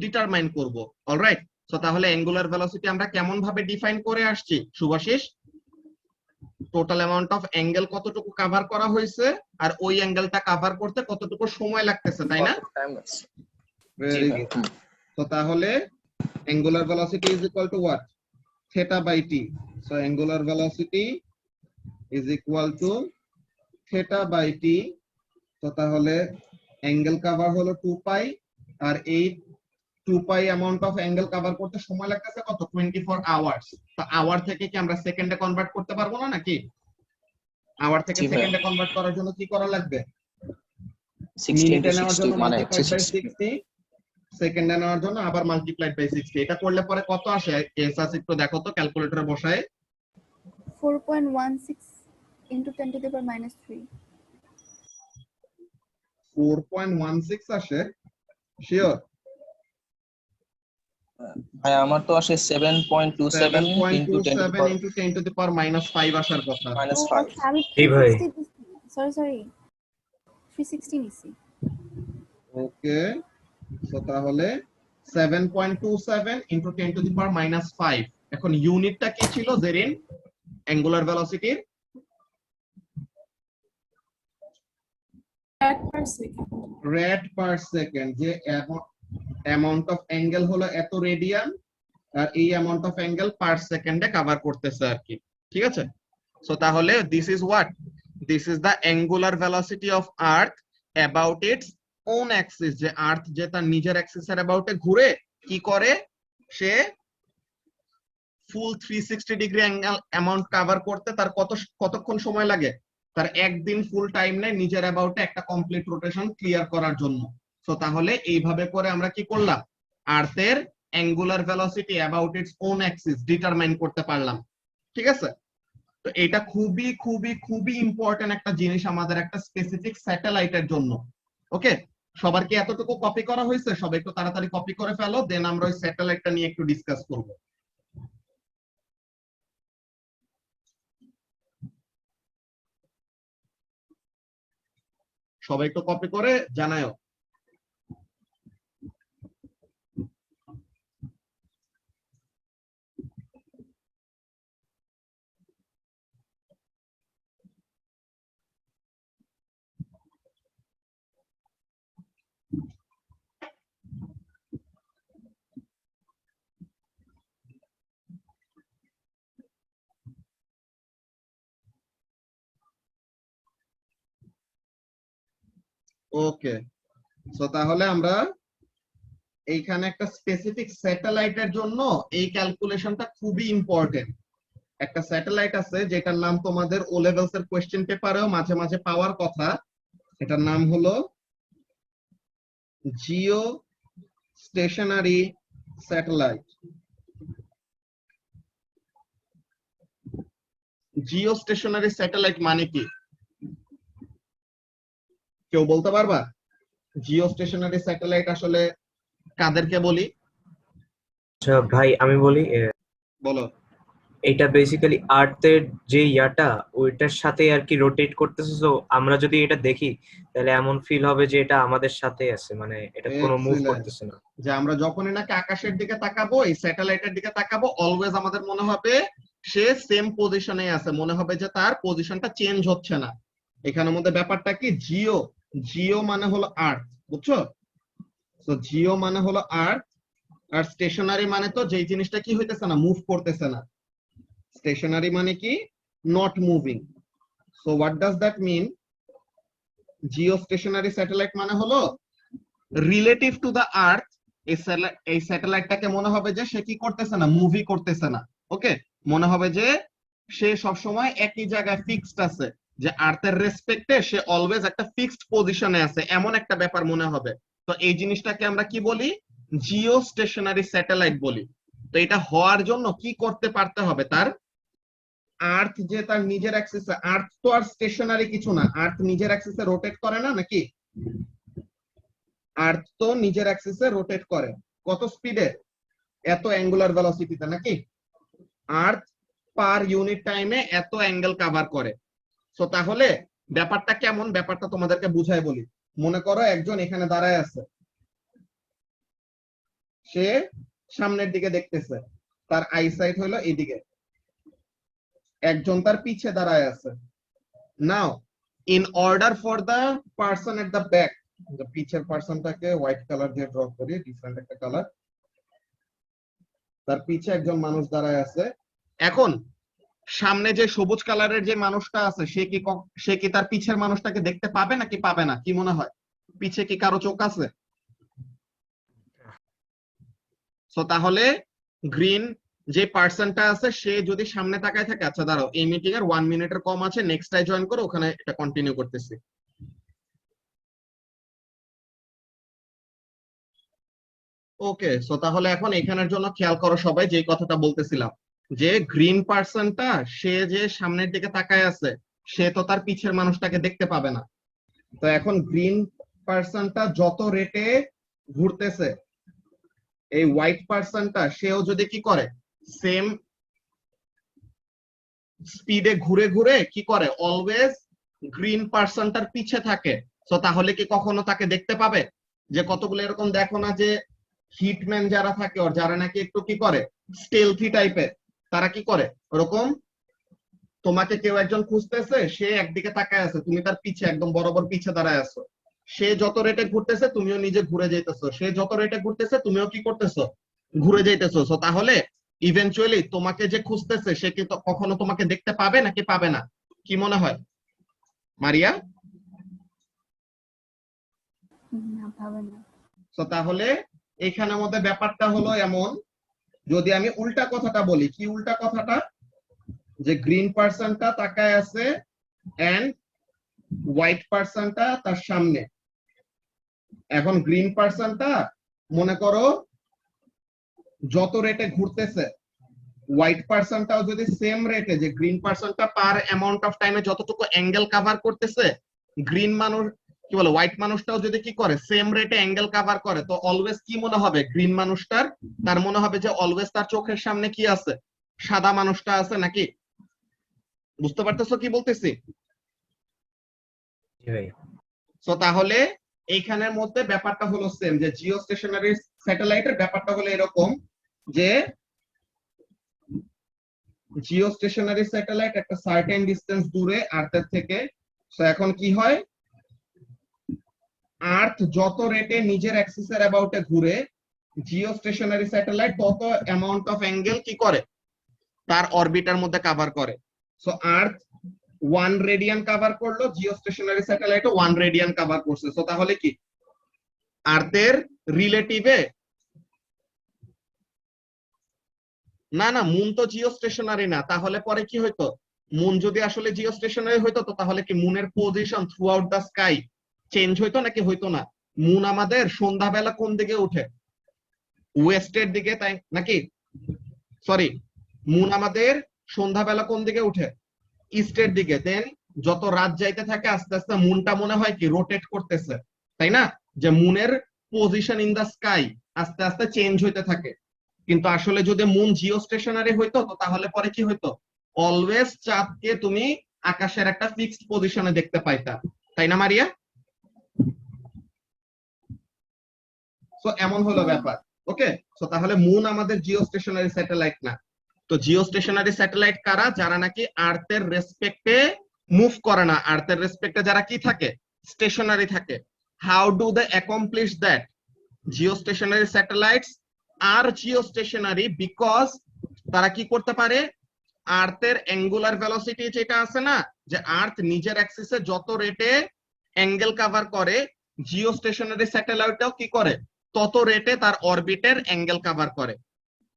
A: ডিটারমাইন করব। অলরাইট, সো তাহলে অ্যাঙ্গুলার ভেলোসিটি আমরা কেমন ভাবে ডিফাইন করে আসছি Subhashis? Total amount of angle কতটুকু কভার করা হয়েছে আর ওই অ্যাঙ্গেলটা কভার করতে কতটুকু সময় লাগতেছে, তাই না? Very
E: ভাই।
A: good. তো তাহলে angular velocity is equal to what? Theta by t. So angular velocity is equal to theta by t. তো তাহলে অ্যাঙ্গেল কভার হলো 2 পাই, আর এই 2 পাই অ্যামাউন্ট অফ অ্যাঙ্গেল কভার করতে সময় লাগতেছে কত? 24 আওয়ার্স। তো আওয়ার থেকে কি আমরা সেকেন্ডে কনভার্ট করতে পারবো না নাকি? আওয়ার থেকে
E: জি ভাই।
A: সেকেন্ডে কনভার্ট করার জন্য কি করা লাগবে?
E: 60
A: মিনিটে
E: into
A: নেওয়ার
E: 60
A: জন্য
E: মানে
A: মাল্টিপ্লাইড বাই
E: 360
A: 60, সেকেন্ডে নেওয়ার জন্য আবার মাল্টিপ্লাইড বাই 60। এটা করলে পরে কত আসে? এসএস একটু দেখো তো ক্যালকুলেটরে বসায়।
C: 4.16 into 10 to the power minus 3.
A: 4.16 আসে, শিওর?
E: ভাই আমার তো আসে 7.27 into 10 to the
A: 7.27
E: power
A: into 10 to the power minus 5 আসার কথা।
E: minus
C: Oh,
E: 5
C: আচ্ছা, আমি
B: এই ভাই।
C: 360 sorry 360 নিছি।
A: ওকে, সো তাহলে 7.27 into 10 to the power minus 5। এখন ইউনিটটা কি ছিল জেরিন অ্যাঙ্গুলার ভেলোসিটির? Rad per second. যে অ্যামাউন্ট অফ অ্যাঙ্গেল হলো এত রেডিয়ান, আর এই অ্যামাউন্ট অফ অ্যাঙ্গেল পার সেকেন্ডে কভার করতেছে আর কি, ঠিক আছে? সো তাহলে this is what? This is the angular velocity of earth about its own Axis. যে আর্থ যে তার নিজের অ্যাক্সিসের অ্যাবাউটে ঘুরে কি করে, সে ফুল 360 ডিগ্রি অ্যাঙ্গেল অ্যামাউন্ট কভার করতে তার কতক্ষণ সময় লাগে? তার একদিন ফুল টাইম নেয় নিজের অ্যাবাউটে একটা কমপ্লিট রোটেশন ক্লিয়ার করার জন্য। সো তাহলে এইভাবে করে আমরা কি করলাম? আর্থের angular velocity about its own axis determine করতে পারলাম, ঠিক আছে? তো এটা খুবই খুবই খুবই ইম্পর্টেন্ট একটা জিনিস আমাদের একটা স্পেসিফিক স্যাটেলাইটের জন্য। ওকে, সবার কি এতটুকু কপি করা হয়েছে? সবাই একটু তাড়াতাড়ি কপি করে ফেলো, দেন আমরা ওই স্যাটেলাইটটা নিয়ে একটু ডিসকাস করব। সবাই একটু কপি করে জানায়ও। ওকে, সো তাহলে আমরা এইখানে একটা স্পেসিফিক স্যাটেলাইটের জন্য এই ক্যালকুলেশনটা খুবই ইম্পর্টেন্ট। একটা স্যাটেলাইট আছে যেটার নাম তোমাদের ও লেভেলস এর কোশ্চেন পেপারেও মাঝে মাঝে পাওয়ার কথা। এটার নাম হলো geostationary satellite. Geostationary satellite মানে কি কেউ বলতে পারবা? জিও স্টেশনারি স্যাটেলাইট আসলে কাদেরকে বলি?
B: আচ্ছা ভাই আমি বলি,
A: বলো।
B: এটা বেসিক্যালি আর্থের যে ইয়াটা ওইটার সাথে আর কি রোটেট করতেছে। তো আমরা যদি এটা দেখি তাহলে এমন ফিল হবে যে এটা আমাদের সাথে আছে, মানে এটা কোনো মুভ
A: Excellent.
B: করতেছে না।
A: যে আমরা যখনই নাকি আকাশের দিকে তাকাবো, এই স্যাটেলাইটের দিকে তাকাবো, অলওয়েজ আমাদের মনে হবে সে সেম পজিশনে আছে, মনে হবে যে তার পজিশনটা চেঞ্জ হচ্ছে না। এখানের মধ্যে ব্যাপারটা কি, জিও, জিও মানে হলো আর্থ, বুঝছো? তো জিও মানে হলো আর্থ, আর স্টেশনারি মানে তো যেই জিনিসটা কি হইতেছে না, মুভ করতেছে না। স্টেশনারি মানে কি, not moving. So what does that mean? Geostationary satellite মানে হলো রিলেটিভ টু দ্য আর্থ এই স্যাটেলাইটটাকে মনে হবে যে সে কি করতেছে না, মুভি করতেছে না। ওকে, মনে হবে যে সে সবসময় একই জায়গায় ফিক্সড আছে, যে আর্থের রেসপেক্টে সে অলওয়েজ একটা ফিক্সড পজিশনে আছে, এমন একটা ব্যাপার মনে হবে। তো এই জিনিসটাকে আমরা কি বলি? জিও স্টেশনারি স্যাটেলাইট বলি। তো এটা হওয়ার জন্য কি করতে পারতে হবে? তার আর্থ যে তার নিজের অ্যাক্সিসে, আর্থ তো আর স্টেশনারি কিছু না, আর্থ নিজের অ্যাক্সিসে রোটেট করে না নাকি? আর্থ তো নিজের অ্যাক্সিসে রোটেট করে কত স্পিডে? এত অ্যাঙ্গুলার ভেলোসিটিতে নাকি? আর্থ পার ইউনিট টাইমে এত অ্যাঙ্গেল কভার করে। সো তাহলে ব্যাপারটা কেমন, ব্যাপারটা তোমাদেরকে বুঝাই বলি। মনে করো একজন এখানে দাঁড়ায় আছে, সে সামনের দিকে দেখতেছে, তার আইসাইট হলো এইদিকে। একজন তার পিছে দাঁড়ায় আছে। Now in order for the person at the back, পিছের পারসনটাকে হোয়াইট কালার দিয়ে ড্র করি, ডিফারেন্ট একটা কালার। তার পিছে একজন মানুষ দাঁড়ায় আছে। এখন সামনে যে সবুজ কালারের যে মানুষটা আছে সে কি তার পিছের মানুষটাকে দেখতে পাবে নাকি পাবে না? কি মনে হয়, পিছে কি কারো চোখ আছে? সো তাহলে গ্রিন যে পার্সনটা আছে সে যদি সামনে তাকায় থাকে, আচ্ছা দাঁড়াও এই মিটিং এর 1 মিনিটের কম আছে, নেক্সট টাই জয়েন করো, ওখানে এটা কন্টিনিউ করতেছি। ওকে, সো তাহলে এখন এখানের জন্য খেয়াল করো সবাই যে কথাটা বলতেছিলাম, যে গ্রিন পার্সনটা সে যে সামনের দিকে তাকায় আছে সে তো তার পিছের মানুষটাকে দেখতে পাবে না। তো এখন গ্রিন পার্সনটা যত রেটে ঘুরতেছে, এই হোয়াইট পার্সনটা সেও যদি কি করে সেম স্পিডে ঘুরে ঘুরে কি করে অলওয়েজ গ্রিন পার্সনটার পিছে থাকে, তো তাহলে কি কখনো তাকে দেখতে পাবে? যে কতগুলো এরকম দেখো না যে হিটম্যান যারা থাকে ওর যারা নাকি একটু কি করে স্টেলথি টাইপের, তারা কি করে ওরকম তোমাকে কেউ একজন খুঁজতেছে, সে একদিকে তাকায় আছে, তুমি তার পিছে একদম বরাবর পিছে দাঁড়ায় আছো, সে যত রেটে ঘুরতেছে তুমিও নিজে ঘুরে যাইতেছো, সে যত রেটে ঘুরতেছে তুমিও কি করতেছো ঘুরে যাইতেছো। সো তাহলে ইভেনচুয়ালি তোমাকে যে খুঁজতেছে সে কি কখনো তোমাকে দেখতে পাবে নাকি পাবে না? কি মনে হয় মারিয়া?
C: না, পাবে না।
A: তো তাহলে এখানের মধ্যে ব্যাপারটা হলো এমন, যদি আমি উল্টা কথাটা বলি, কি উল্টা কথাটা, যে গ্রিন পার্সনটা তাকায় আছে এন্ড হোয়াইট পার্সনটা তার সামনে। এখন গ্রিন পার্সনটা মনে করো যত রেটে ঘুরতেছে, হোয়াইট পার্সনটাও যদি সেম রেটে, যে গ্রিন পার্সনটা পার অ্যামাউন্ট অফ টাইমে যতটুকু অ্যাঙ্গেল কভার করতেছে, গ্রিন মানুষ কি বলে হোয়াইট মানুষটাও যদি কি করে সেম রেটে অ্যাঙ্গেল কভার করে, তো অলওয়েজ কি মনে হবে গ্রিন মানুষটার? তার মনে হবে যে অলওয়েজ তার চোখের সামনে কি আছে, সাদা মানুষটা আছে নাকি? বুঝতে পারতেছো কি বলতেছি?
B: জি ভাই।
A: সো তাহলে এইখানের মধ্যে ব্যাপারটা হলো সেম, যে জিও স্টেশনারি স্যাটেলাইটের ব্যাপারটা হলো এরকম, যে জিও স্টেশনারি স্যাটেলাইট একটা সার্টেন ডিসটেন্স দূরে আর্থের থেকে। সো এখন কি হয়, আর্থ যত রেটে নিজের অ্যাক্সিসের অ্যাবাউটে ঘুরে, জিও স্টেশনারি স্যাটেলাইট তত অ্যামাউন্ট অফ অ্যাঙ্গেল কি করে তার অরবিটার মধ্যে কভার করে। সো আর্থ 1 রেডিয়ান কভার করলো, জিও স্টেশনারি স্যাটেলাইটও 1 রেডিয়ান কভার করছে। সো তাহলে কি আর্থের রিলেটিভে, না না মুন তো জিও স্টেশনারি না, তাহলে পরে কি হইতো, মুন যদি আসলে জিও স্টেশনারি হইতো তো তাহলে কি মুনের position throughout the sky change হইতো নাকি হইতো না? মুন আমাদের সন্ধ্যাবেলা কোন দিকে উঠে, ওয়েস্টের দিকে, তাই নাকি? সরি, মুন আমাদের সন্ধ্যাবেলা কোন দিকে উঠে, ইস্টের দিকে। দেন যত রাত যাইতে থাকে আস্তে আস্তে মুনটা মনে হয় কি রোটেট করতেছে, তাই না? যে মুনের পজিশন ইন দা স্কাই আস্তে আস্তে চেঞ্জ হইতে থাকে। কিন্তু আসলে যদি মুন জিও স্টেশনারি হইতো তো তাহলে পরে কি হইতো, অলওয়েজ চাঁদকে তুমি আকাশের একটা ফিক্সড পজিশনে দেখতে পাইতা, তাই না মারিয়া? সো এমন হলো ব্যাপার। ওকে, সো তাহলে মুন আমাদের জিও স্টেশনারি স্যাটেলাইট না। তো জিও স্টেশনারি স্যাটেলাইট কারা? যারা নাকি আর্থের রেসপেক্টে মুভ করে না, আর্থের রেসপেক্টে যারা কি থাকে স্টেশনারি থাকে। How do they accomplish that? Geostationary satellites are geostationary because তারা কি করতে পারে, আর্থের অ্যাঙ্গুলার ভেলোসিটি যেটা আছে না, যে আর্থ নিজের অ্যাক্সিসে যত রেটে অ্যাঙ্গেল কভার করে, জিও স্টেশনারি স্যাটেলাইটটাও কি করে তত রেটে তার অরবিটের অ্যাঙ্গেল কভার করে।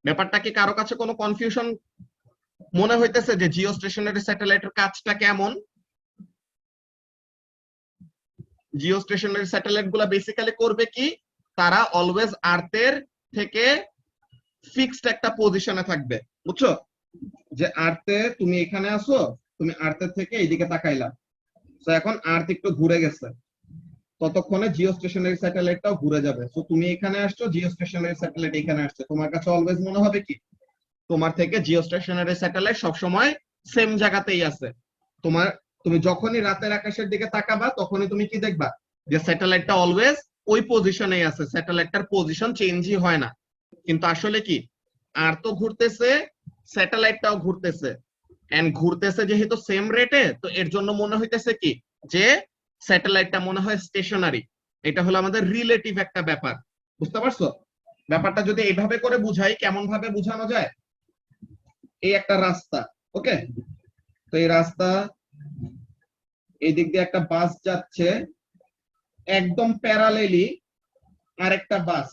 A: ব্যাপারটা কি কারো কাছে কোনো কনফিউশন মনে হইতেছে যে জিও স্টেশনারি স্যাটেলাইটের কাজটা কেমন? জিও স্টেশনারি স্যাটেলাইট গুলা বেসিক্যালি করবে কি, তারা অলওয়েজ আর্থের থেকে ফিক্সড একটা পজিশনে থাকবে, বুঝছো? যে আর্থে তুমি এখানে আসো, তুমি আর্থের থেকে এইদিকে তাকাইলা, তো এখন আর্থ একটু ঘুরে গেছে, ততক্ষণে জিও স্টেশনারি স্যাটেলাইটটাও ঘুরে যাবে। তো তুমি এখানে আসছো, জিও স্টেশনারি স্যাটেলাইট এখানে আসছে, তোমার কাছে অলওয়েজ মনে হবে কি তোমার থেকে জিও স্টেশনারি স্যাটেলাইট সবসময় সেম জায়গাতেই আছে। তুমি যখনই রাতের আকাশের দিকে তাকাবা তখনই তুমি কি দেখবা, যে স্যাটেলাইটটা অলওয়েজ ওই পজিশনেই আছে, স্যাটেলাইটটার পজিশন চেঞ্জই হয় না। কিন্তু আসলে কি আর্থও ঘুরতেছে, স্যাটেলাইটটাও ঘুরতেছে, এন্ড ঘুরতেছে যেহেতু সেম রেটে, তো এর জন্য মনে হইতেছে কি যে স্যাটেলাইটটা মনে হয় স্টেশনারি। এটা হলো আমাদের রিলেটিভ একটা ব্যাপার, বুঝতে পারছো? ব্যাপারটা যদি এইভাবে করে বুঝাই, কেমন ভাবে বোঝানো যায়? এই একটা রাস্তা, ওকে, তো এই রাস্তা, এই দিক দিয়ে একটা বাস যাচ্ছে, একদম প্যারালেলি আরেকটা বাস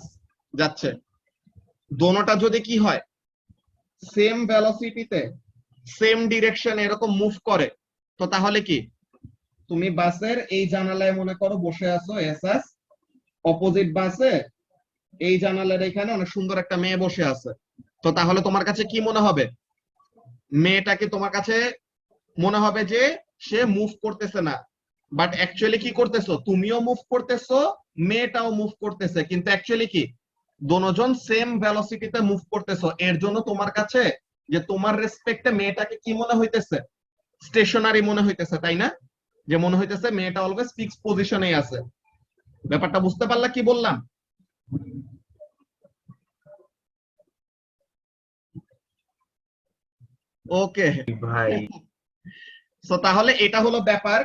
A: যাচ্ছে। দোনোটা যদি কি হয়, সেম ভেলোসিটিতে সেম ডিরেকশন এরকম মুভ করে, তো তাহলে কি তুমি বাসের এই জানালায় মনে করো বসে আছো এসাস, অপোজিট বাসে এই জানালার এখানে অনেক সুন্দর একটা মেয়ে বসে আছে, তো তাহলে তোমার কাছে কি মনে হবে? মেয়েটাকে তোমার কাছে মনে হবে যে সে মুভ করতেছে না, বাট অ্যাকচুয়ালি কি করতেছো, তুমিও মুভ করতেছো, মেয়েটাও মুভ করতেছে, কিন্তু অ্যাকচুয়ালি কি দোনোজন সেম ভেলোসিটিতে মুভ করতেছো। এর জন্য তোমার কাছে যে তোমার রেসপেক্টে মেয়েটাকে কি মনে হইতেছে? স্টেশনারি মনে হইতেছে, তাই না? যে মনে হইতেছে মেয়েটা অলওয়েজ ফিক্সড পজিশনেই আছে। ব্যাপারটা বুঝতে পারলা কি বললাম? ওকে
B: ভাই
A: সো তাহলে এটা হলো ব্যাপার।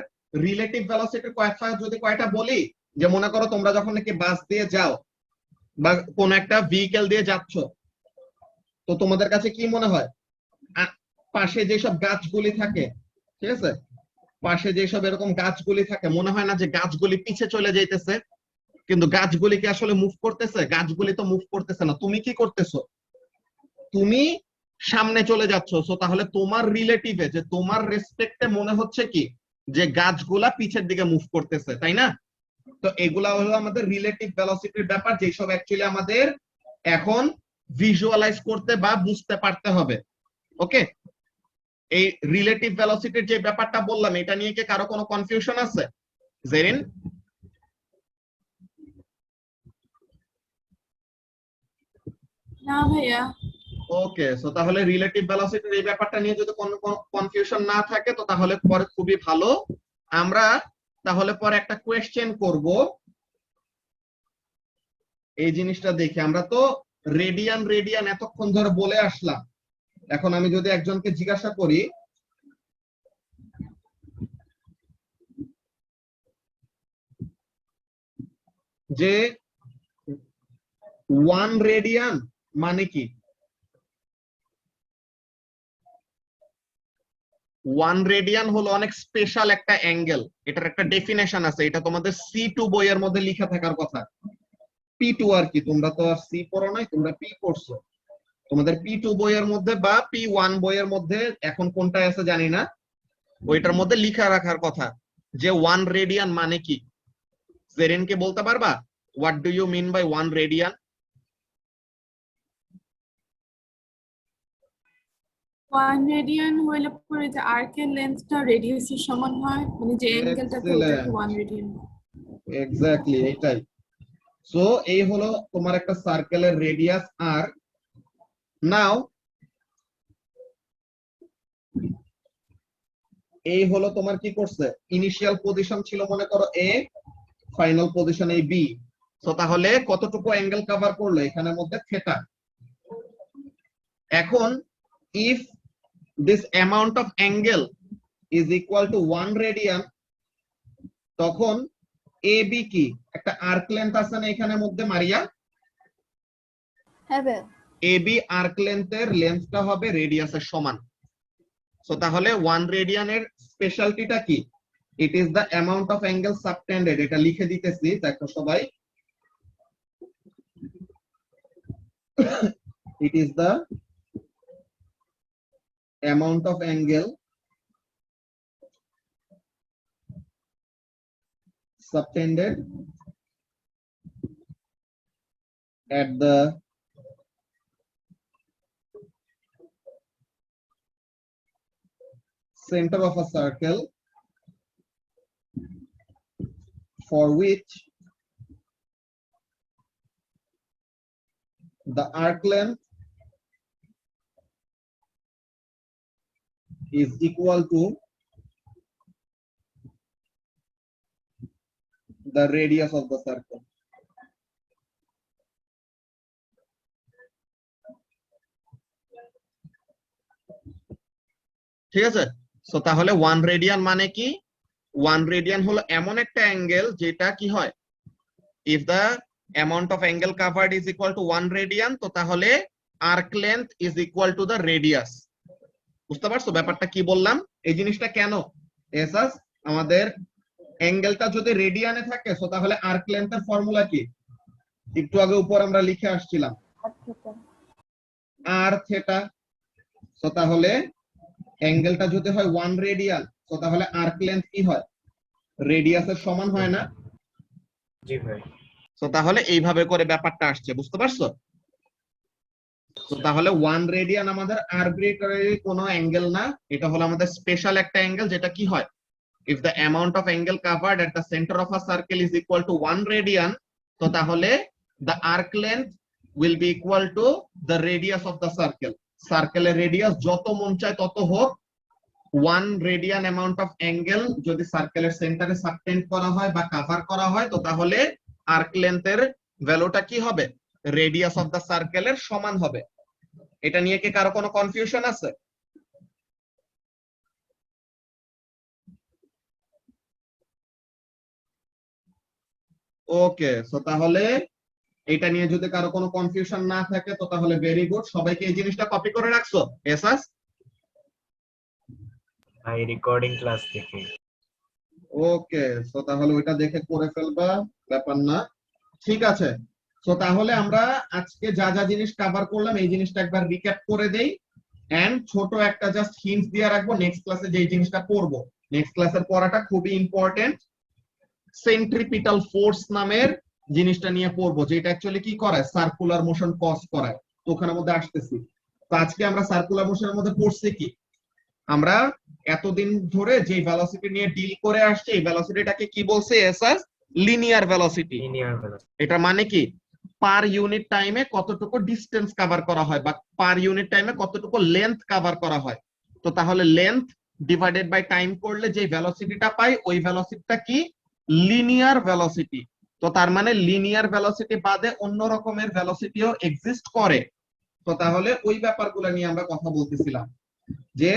A: রিলেটিভ ভেলোসিটির কয়েকটা যদি কয়টা বলি, যে মনে করো তোমরা যখন নাকি বাস দিয়ে যাও বা কোন একটা ভেহিকেল দিয়ে যাচ্ছ, তো তোমাদের কাছে কি মনে হয় পাশে যেসব গাছগুলি থাকে, ঠিক আছে, পাশে যেসব এরকম গাছগুলি থাকে, মনে হয় না যে গাছগুলি পিছে চলে যাইতেছে? কিন্তু গাছগুলি কি আসলে মুভ করতেছে? গাছগুলি তো মুভ করতেছে না, তুমি কি করতেছো? তুমি সামনে চলে যাচ্ছ। সো তাহলে তোমার রিলেটিভে, যে তোমার রেসপেক্টে মনে হচ্ছে কি যে গাছগুলা পিছের দিকে মুভ করতেছে, তাই না? তো এগুলা হলো আমাদের রিলেটিভ ভেলোসিটির ব্যাপার, যেসব অ্যাকচুয়ালি আমাদের এখন ভিজুয়ালাইজ করতে বা বুঝতে পারতে হবে। ওকে, এই রিলেটিভ ভেলোসিটির যে ব্যাপারটা বললাম, এটা নিয়ে কি কারো কোনো কনফিউশন আছে? জেরিন?
D: না ভাইয়া।
A: ওকে, সো তাহলে রিলেটিভ ভেলোসিটির এই ব্যাপারটা নিয়ে যদি কোনো কনফিউশন না থাকে, তো তাহলে পরে খুবই ভালো। আমরা তাহলে পরে একটা কোয়েশ্চেন করব এই জিনিসটা দেখে। আমরা তো রেডিয়ান রেডিয়ান এতক্ষণ ধরে বলে আসলাম, এখন আমি যদি একজনকে জিজ্ঞাসা করি যে 1 রেডিয়ান মানে কি? 1 রেডিয়ান হলো অনেক স্পেশাল একটা অ্যাঙ্গেল, এটার একটা ডেফিনেশন আছে, এটা তোমাদের C2 বইয়ের মধ্যে লেখা থাকার কথা। P2 আর কি, তোমরা তো আর সি পড়ো নাই, তোমরা পি পড়ছো। তোমাদের P2 বইয়ের মধ্যে বা P1 বইয়ের মধ্যে, এখন কোনটায় আছে জানি না, ওইটার মধ্যে লিখা রাখার কথা যে 1 রেডিয়ান মানে কি। জেরিনকে বলতে পারবা what do you mean by 1 radian?
D: 1 radian হইলে পরে যে আর্কের লেন্থটা রেডিয়াসের সমান হয়, মানে যে অ্যাঙ্গেলটাতে ওটাকে 1 রেডিয়ান।
A: এক্স্যাক্টলি এটাই। সো এই হলো তোমার একটা সার্কেলের রেডিয়াস আর। নাও এই হলো তোমার কি করছে, ইনিশিয়াল পজিশন ছিল মনে করো এ, ফাইনাল পজিশন এই বি। সো তাহলে কতটুকু অ্যাঙ্গেল কভার করলো এখানের মধ্যে? থেটা। এখন if this amount of angle is equal two 1 radian, তখন এ বি কি একটা আর্ক লেন্থ আছে না এখানের মধ্যে মারিয়া?
C: হ্যাঁ ভাইয়া।
A: এ বি আর্ক লেন্থের লেন্থটা হবে রেডিয়াসের সমান। সো তাহলে 1 রেডিয়ানের স্পেশালিটিটা কি? ইট is the amount of angle subtended. এটা লিখে দিতেছি দেখো সবাই, it is the amount of angle subtended at the center of a circle for which the arc length is equal to the radius of the circle. ঠিক আছে? So তাহলে 1 radian মানে কি? 1 রেডিয়ান হলো এমন একটা অ্যাঙ্গেল যেটা কি হয়, if the amount of angle covered is equal to 1 radian, তো তাহলে arc length is equal to the radius. বুঝতে পারছো ব্যাপারটা কি বললাম? এই জিনিসটা কেন? এসাস আমাদের অ্যাঙ্গেলটা যদি রেডিয়ানে থাকে সো তাহলে আর্ক লেন্থের ফর্মুলা কি? একটু আগে উপর আমরা লিখে আসছিলাম আর থিটা। সো তাহলে অ্যাঙ্গেলটা যদি হয় 1 রেডিয়ান সো তাহলে আর্ক লেন্থ কি হয়? রেডিয়াসের সমান হয় না?
B: জি ভাই।
A: তো তাহলে এইভাবে করে ব্যাপারটা আসছে, বুঝতে পারছো? তো তাহলে 1 রেডিয়ান আমাদের আরবিট্রারি কোনো অ্যাঙ্গেল না, এটা হলো আমাদের স্পেশাল একটা অ্যাঙ্গেল যেটা কি হয়, if the amount of angle covered at the center of a circle is equal to 1 radian, তো তাহলে the arc length will be equal to the radius of the circle. সার্কেলের রেডিয়াস যত মন চায় তত হোক, 1 রেডিয়ান অ্যামাউন্ট অফ অ্যাঙ্গেল যদি সার্কেলের সেন্টারে সাবটেন্ড করা হয় বা কভার করা হয় তো তাহলে আর্ক লেন্থের ভ্যালুটা কি হবে? রেডিয়াস অফ দা সার্কেলের সমান হবে। এটা নিয়ে কি কারো কোনো কনফিউশন আছে? ওকে, সো তাহলে এটা নিয়ে যদি কারো কোনো কনফিউশন না থাকে তো তাহলে ভেরি গুড, সবাইকে এই জিনিসটা কপি করে রাখছো? এসাস
B: ভাই রেকর্ডিং ক্লাস থেকে।
A: ওকে, সো তাহলে ওইটা দেখে করে ফেলবা, ব্যাপার না। ঠিক আছে, সো তাহলে আমরা আজকে যা যা জিনিস কভার করলাম এই জিনিসটা একবার রিক্যাপ করে দেই এন্ড ছোট একটা জাস্ট হিন্টস দিয়ে রাখবো নেক্সট ক্লাসে যে জিনিসটা করব। নেক্সট ক্লাসের পড়াটা খুবই ইম্পর্টেন্ট, সেন্ট্রিপিটাল ফোর্স নামের জিনিসটা নিয়ে পড়বো, যেটা অ্যাকচুয়ালি কি করে, সার্কুলার মোশন কজ করায়। তো ওখানের মধ্যে আসতেছি। তো আজকে আমরা সার্কুলার মোশনের মধ্যে পড়ছি কি, আমরা এতদিন ধরে যে ভেলোসিটি নিয়ে ডিল করে আসছি এই ভেলোসিটিটাকে কি বলছে SR? Linear velocity.
B: Linear velocity.
A: এটা মানে কি, পার ইউনিট টাইমে কতটুকু ডিসটেন্স কভার করা হয় বা পার ইউনিট টাইমে কতটুকু লেন্থ কভার করা হয়। তো তাহলে লেন্থ ডিভাইডেড বাই টাইম করলে যে ভেলোসিটিটা পাই ওই ভেলোসিটিটা কি? Linear velocity. তো তার মানে লিনিয়ার ভেলোসিটি বাদে অন্য রকমের ভেলোসিটিও এক্সিস্ট করে। তো তাহলে ওই ব্যাপারগুলো নিয়ে আমরা কথা বলতেছিলাম যে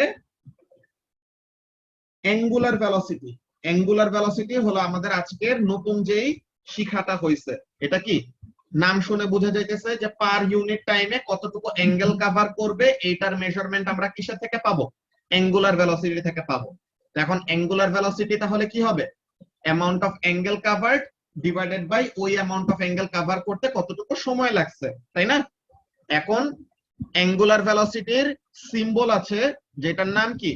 A: অ্যাঙ্গুলার ভেলোসিটি। অ্যাঙ্গুলার ভেলোসিটি হলো আমাদের আজকের নতুন যেই শিখাটা হয়েছে। এটা কি নাম শুনে বোঝা যাইতেছে যে পার ইউনিট টাইমে কতটুকু অ্যাঙ্গেল কভার করবে এইটার মেজারমেন্ট আমরা কিসের থেকে পাবো? অ্যাঙ্গুলার ভেলোসিটি থেকে পাবো। এখন অ্যাঙ্গুলার ভেলোসিটি তাহলে কি হবে? Amount of angle covered divided by ওই অ্যামাউন্ট অফ অ্যাঙ্গেল কভার করতে কতটুকু সময় লাগছে, তাই না? এখন অ্যাঙ্গুলার ভেলোসিটির সিম্বল আছে যেটার নাম কি,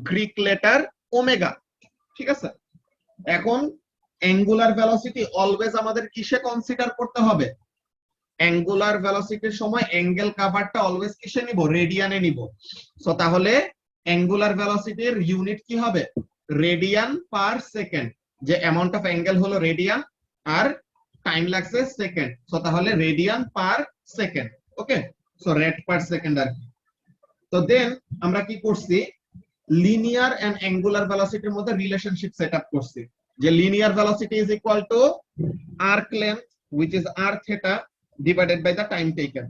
A: গ্রিক লেটার ওমেগা, ঠিক আছে? এখন অ্যাঙ্গুলার ভেলোসিটি অলওয়েজ আমাদের কিসে কনসিডার করতে হবে? অ্যাঙ্গুলার ভেলোসিটির সময় অ্যাঙ্গেল কভারটা অলওয়েজ কিসে নিব? রেডিয়ানে নিব। সো তাহলে অ্যাঙ্গুলার ভেলোসিটির ইউনিট কি হবে? রেডিয়ান পার সেকেন্ড। যে অ্যামাউন্ট অফ অ্যাঙ্গেল হলো রেডিয়ান আর টাইম লাগছে সেকেন্ড, সো তাহলে রেডিয়ান পার সেকেন্ড। ওকে, সো রেড পার সেকেন্ড আর কি। তো দেন আমরা কি করছি, লিনিয়ার এন্ড অ্যাঙ্গুলার ভেলোসিটির মধ্যে রিলেশনশিপ সেট আপ করছি যে linear velocity is equal to arc length which is r theta divided by the time taken,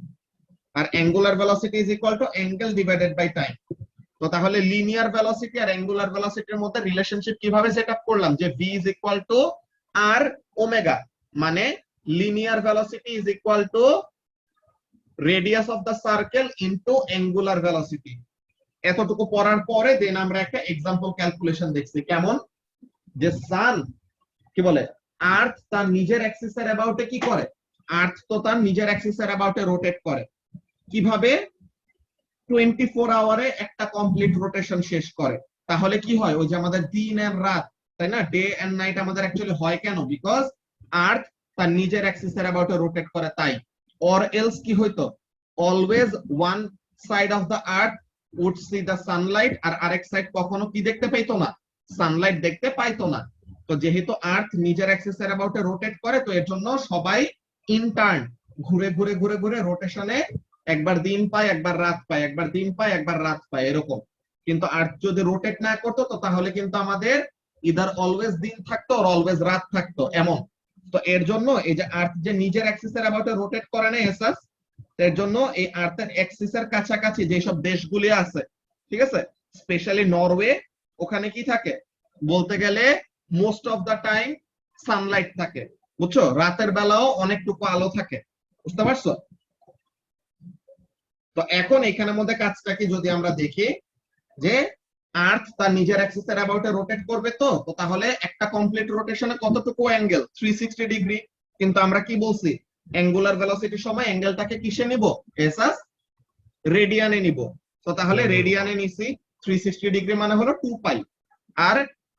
A: আর angular velocity is equal to angle divided by time. তো তাহলে linear velocity আর angular ভেলোসিটির মধ্যে relationship কিভাবে set up করলাম যে v is equal to r omega, মানে linear velocity is equal to radius of the circle into angular velocity. এতটুকু পড়ার পরে দেন আমরা একটা এক্সাম্পল ক্যালকুলেশন দেখছি। কেমন? যে সান কি বলে, আর্থ তার নিজের অ্যাক্সিসের অ্যাবাউটে কি করে? আর্থ তো তার নিজের অ্যাক্সিসের অ্যাবাউটে রোটেট করে। কিভাবে? 24 আওয়ারে একটা কমপ্লিট রোটেশন শেষ করে। তাহলে কি হয়, ওই যে আমাদের দিন আর রাত, তাই না, ডে এন্ড নাইট আমাদের অ্যাকচুয়ালি হয় কেন? বিকজ আর্থ তার নিজের অ্যাক্সিসের অ্যাবাউটে রোটেট করে তাই। অর এলস কি হইতো, always one side of the earth would see the sunlight আর আরেক সাইড কখনো কি দেখতে পাইতো না? সানলাইট দেখতে পাইতো না। তো যেহেতু আর্থ নিজের অ্যাক্সিসের অ্যাবাউটে রোটেট করে তো এর জন্য সবাই ইনটার্ন ঘুরে ঘুরে ঘুরে ঘুরে রোটেশনে একবার দিন পায় একবার রাত পায়, একবার দিন পায় একবার রাত পায় এরকম। কিন্তু আর্থ যদি রোটেট না করতো তো তাহলে কিন্তু আমাদের ইদার অলওয়েজ দিন থাকতো আর অলওয়েজ রাত থাকতো এমন। তো এর জন্য এই যে আর্থ যে নিজের অ্যাক্সিসের অ্যাবাউটে রোটেট করে না এসাস, এর জন্য এই আর্থের অ্যাক্সিসের কাছাকাছি যেসব দেশগুলি আছে, ঠিক আছে, স্পেশালি নরওয়ে, ওখানে কি থাকে বলতে গেলে most of the time sunlight থাকে, বুঝছো, রাতের বেলাও অনেকটুকু আলো থাকে, বুঝতে পারছো? তো এখন এখানের মধ্যে কাজটা কি যদি আমরা দেখি যে আর্থ তার নিজের অ্যাক্সিসের অ্যাবাউটে রোটেট করবে, তো তাহলে একটা কমপ্লিট রোটেশনে কতটুকু অ্যাঙ্গেল 360 ডিগ্রি, কিন্তু আমরা কি বলছি অ্যাঙ্গুলার ভেলোসিটির সময় অ্যাঙ্গেলটাকে কিসে নিব, এসাস রেডিয়ানে নিব। তো তাহলে রেডিয়ানে নিছি 360 ডিগ্রি মানে হলো 2 পাই, আর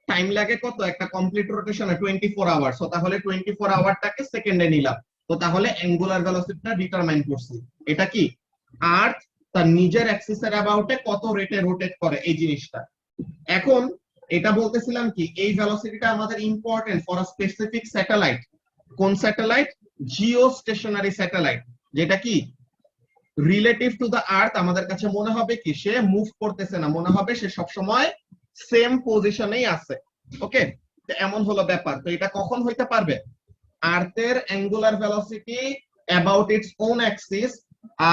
A: টাইম লাগে কত একটা কমপ্লিট রোটেশনে 24 আওয়ার। তো তাহলে 24 আওয়ারটাকে সেকেন্ডে নিলাম। তো তাহলে অ্যাঙ্গুলার ভেলোসিটিটা ডিটারমাইন করছি। এটা কি আর্থ তার নিজের অ্যাক্সিসের অ্যাবাউটে কত রেটে রোটেট করে এই জিনিসটা। এখন এটা বলতেছিলাম কি এই ভেলোসিটিটা আমাদের important for a specific satellite. কোন স্যাটেলাইট? জিও স্টেশনারি স্যাটেলাইট, যেটা কি রিলেটিভ টু দা আর্থ আমাদের কাছে মনে হবে কি সে মুভ করতেছে না, মনে হবে সে সবসময় সেম পজিশনেই আছে। ওকে, তো এমন হলো ব্যাপার। তো এটা কখন হইতে পারবে? আর্থের angular velocity about its own axis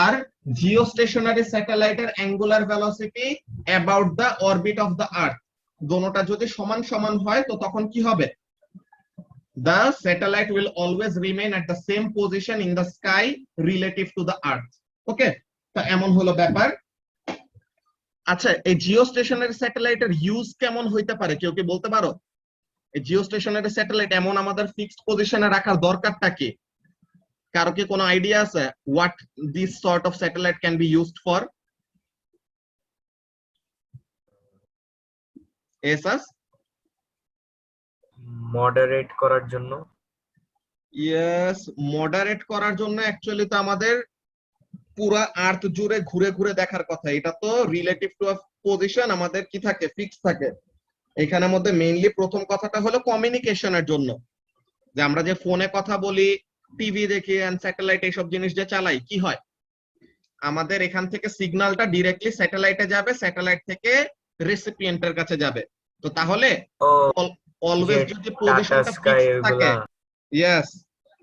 A: আর জিওস্টেশনারি স্যাটেলাইটের angular velocity about the orbit of the earth, দোনোটা যদি সমান সমান হয় তো তখন কি হবে? The satellite will always remain at the same position in the sky relative to the earth. ওকে, তো এমন হলো ব্যাপার। আচ্ছা, এই জিওস্টেশনারি স্যাটেলাইটের ইউজ কেমন হইতে পারে কেউ কি বলতে পারো? এই জিওস্টেশনারি স্যাটেলাইট এমন আমাদের ফিক্সড পজিশনে রাখার দরকারটা কি? কারো কি কোনো আইডিয়া আছে what this sort of satellite can be used for? Asus
B: moderate করার জন্য।
A: ইয়েস, মডারেট করার জন্য। অ্যাকচুয়ালি তো আমাদের পুরা আর্থ জুড়ে ঘুরে ঘুরে দেখার কথা। এটা তো রিলেটিভ টু পজিশন আমাদের কি থাকে, ফিক্স থাকে। এখানের মধ্যে মেইনলি প্রথম কথাটা হলো কমিউনিকেশনের জন্য, যে আমরা যে ফোনে কথা বলি, টিভি দেখি, স্যাটেলাইট এইসব জিনিস যে চালাই, কি হয় আমাদের এখান থেকে সিগন্যালটা ডিরেক্টলি স্যাটেলাইটে যাবে, স্যাটেলাইট থেকে রেসিপিয়েন্টের কাছে যাবে। তো তাহলে
B: ও
A: অলওয়েজ
B: যে
A: যদি
B: টাটা
A: পজিশনটা
B: স্কাই
A: ফিক্স থাকে,
B: ওগুলা।
A: ইয়েস,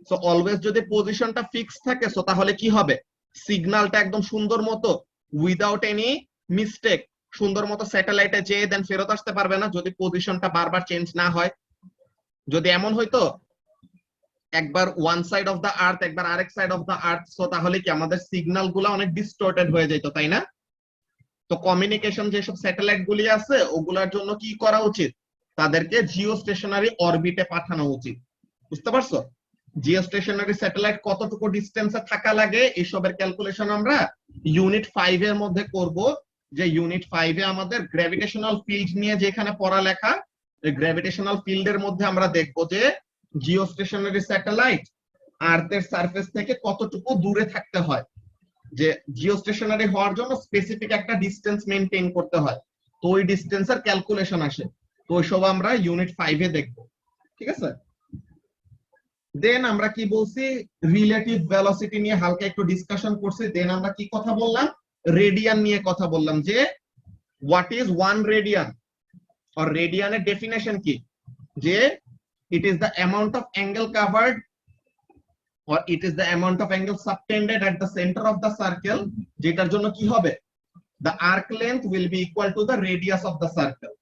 A: সো অলওয়েজ যদি পজিশনটা ফিক্স থাকে সো তাহলে কি হবে, সিগন্যালটা একদম সুন্দর মতো উইদাউট এনি মিস্টেক সুন্দর মতো স্যাটেলাইটে যেয়ে দেন ফেরত আসতে পারবে না যদি পজিশনটা বারবার চেঞ্জ না হয়। যদি এমন হইতো একবার one side of the earth একবার আরেক side of the earth, so তাহলে কি আমাদের সিগন্যাল গুলো অনেক ডিস্টর্টেড হয়ে যেত, তাই না? তো কমিউনিকেশন যেসব স্যাটেলাইট গুলি আছে ওগুলার জন্য কি করা উচিত, তাদেরকে জিও স্টেশনারি অরবিটে পাঠানো উচিত। বুঝতে পারছো? জিও স্টেশনারি স্যাটেলাইট কতটুকু ডিস্টেন্সে থাকা লাগে এসবের ক্যালকুলেশন আমরা ইউনিট 5 এর মধ্যে করব। যে ইউনিট 5 এ আমাদের গ্র্যাভিটেশনাল ফিল্ড নিয়ে যেখানে পড়ালেখা, এই গ্র্যাভিটেশনাল ফিল্ডের মধ্যে আমরা দেখব যে জিও স্টেশনারি স্যাটেলাইট আর্থের সারফেস থেকে কতটুকু দূরে থাকতে হয়। যে জিও স্টেশনারি হওয়ার জন্য স্পেসিফিক একটা ডিস্টেন্স মেইনটেইন করতে হয়, তো ওই ডিস্টেন্সের ক্যালকুলেশন আসে। তো ওইসব আমরা ইউনিট 5 এ দেখব, ঠিক আছে? দেন আমরা কি বলছি, রিলেটিভ ভেলোসিটি নিয়ে হালকা একটু ডিসকাশন করছি। দেন আমরা কি কথা বললাম, রেডিয়ান নিয়ে কথা বললাম, যে হোয়াট ইজ 1 রেডিয়ান, আর রেডিয়ানের ডেফিনেশন কি, যে it is the amount of angle covered or it is the amount of angle subtended at the center of the circle, যেটার জন্য কি হবে, the arc length will be equal to the radius of the circle.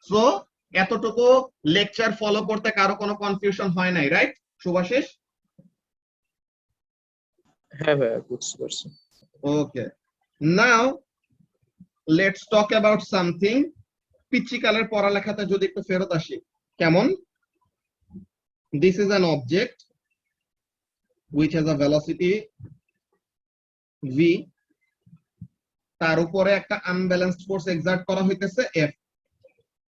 A: So এতটুকু lecture follow করতে কারো কোনো confusion হয় নাই, রাইট শুভাশিস?
E: হ্যাঁ ভাইয়া বুঝতে পারছি।
A: Okay, now let's talk about something. পিচ্চিকালের পড়ালেখাতে যদি একটু ফেরত আসি, কেমন? This is an object which has a velocity v, তার উপরে একটা আনব্যালেন্সড ফোর্স এক্সার্ট করা হইতেছে f।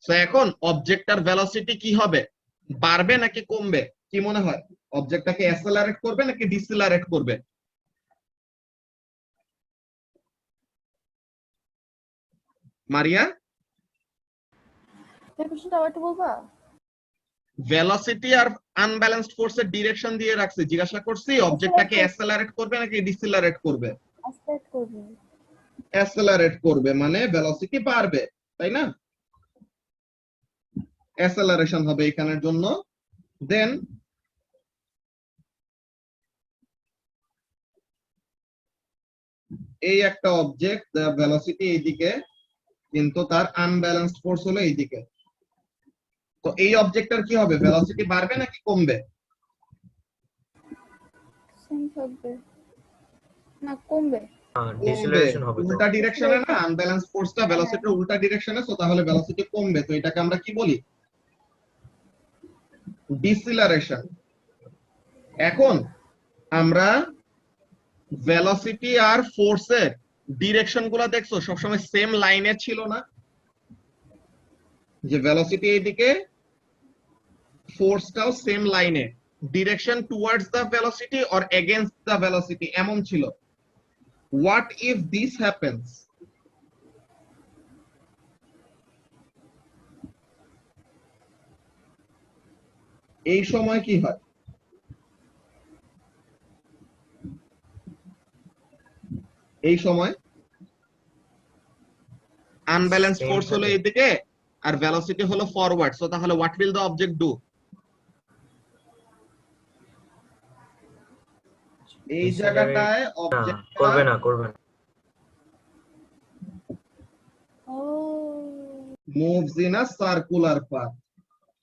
A: সো এখন অবজেক্টটার ভেলোসিটি কি হবে, বাড়বে নাকি কমবে? কি মনে হয়, অবজেক্টটাকে অ্যাসেলারেট করবে নাকি ডিসেলারেট করবে? মারিয়া,
C: কোশ্চেনটা আবার একটু বলবা?
A: ভেলোসিটি আর আনব্যালেন্সড ফোর্সের ডিরেকশন দিয়ে রাখছি, জিজ্ঞাসা করছি অবজেক্টটাকে অ্যাসেলারেট করবে নাকি ডিসেলারেট করবে?
C: অ্যাসেলারেট করবে।
A: অ্যাসেলারেট করবে মানে ভেলোসিটি বাড়বে, তাই না? অ্যাসেলারেশন হবে এখানের জন্য। দেন এই একটা অবজেক্ট ভেলোসিটি এইদিকে, কিন্তু তার আনব্যালেন্সড ফোর্স হলো এইদিকে। তো এই অবজেক্টটার কি হবে, ভেলোসিটি বাড়বে নাকি কমবে?
C: সেম থাকবে না, কমবে।
A: কমবে,
B: ডিসেলারেশন হবে তো।
A: উল্টা ডিরেকশনে না আনব্যালেন্স ফোর্সটা ভেলোসিটির উল্টা ডিরেকশনে, সো তাহলে ভেলোসিটি কমবে। তো এটাকে আমরা কি বলি, ডিসেলারেশন। এখন আমরা ভেলোসিটি আর ফোর্সের ডিরেকশন গুলা দেখছো সবসময় সেম লাইনে ছিল না, যে ভেলোসিটি এইদিকে ফোর্সটাও সেম লাইনে, direction towards the velocity or against the velocity এমন ছিল। হোয়াট ইফ দিস হ্যাপেন্স, এই সময় কি হয়? এই সময় আনব্যালেন্সড
B: Same
A: ফোর্স হলো
B: থাকে।
A: এইদিকে আর ভেলোসিটি হলো ফরওয়ার্ড, সো তাহলে what will the object do? এই জায়গাটায়
B: না,
A: অবজেক্টটা
B: করবে না, করবে না।
C: ও
A: moves in a circular path.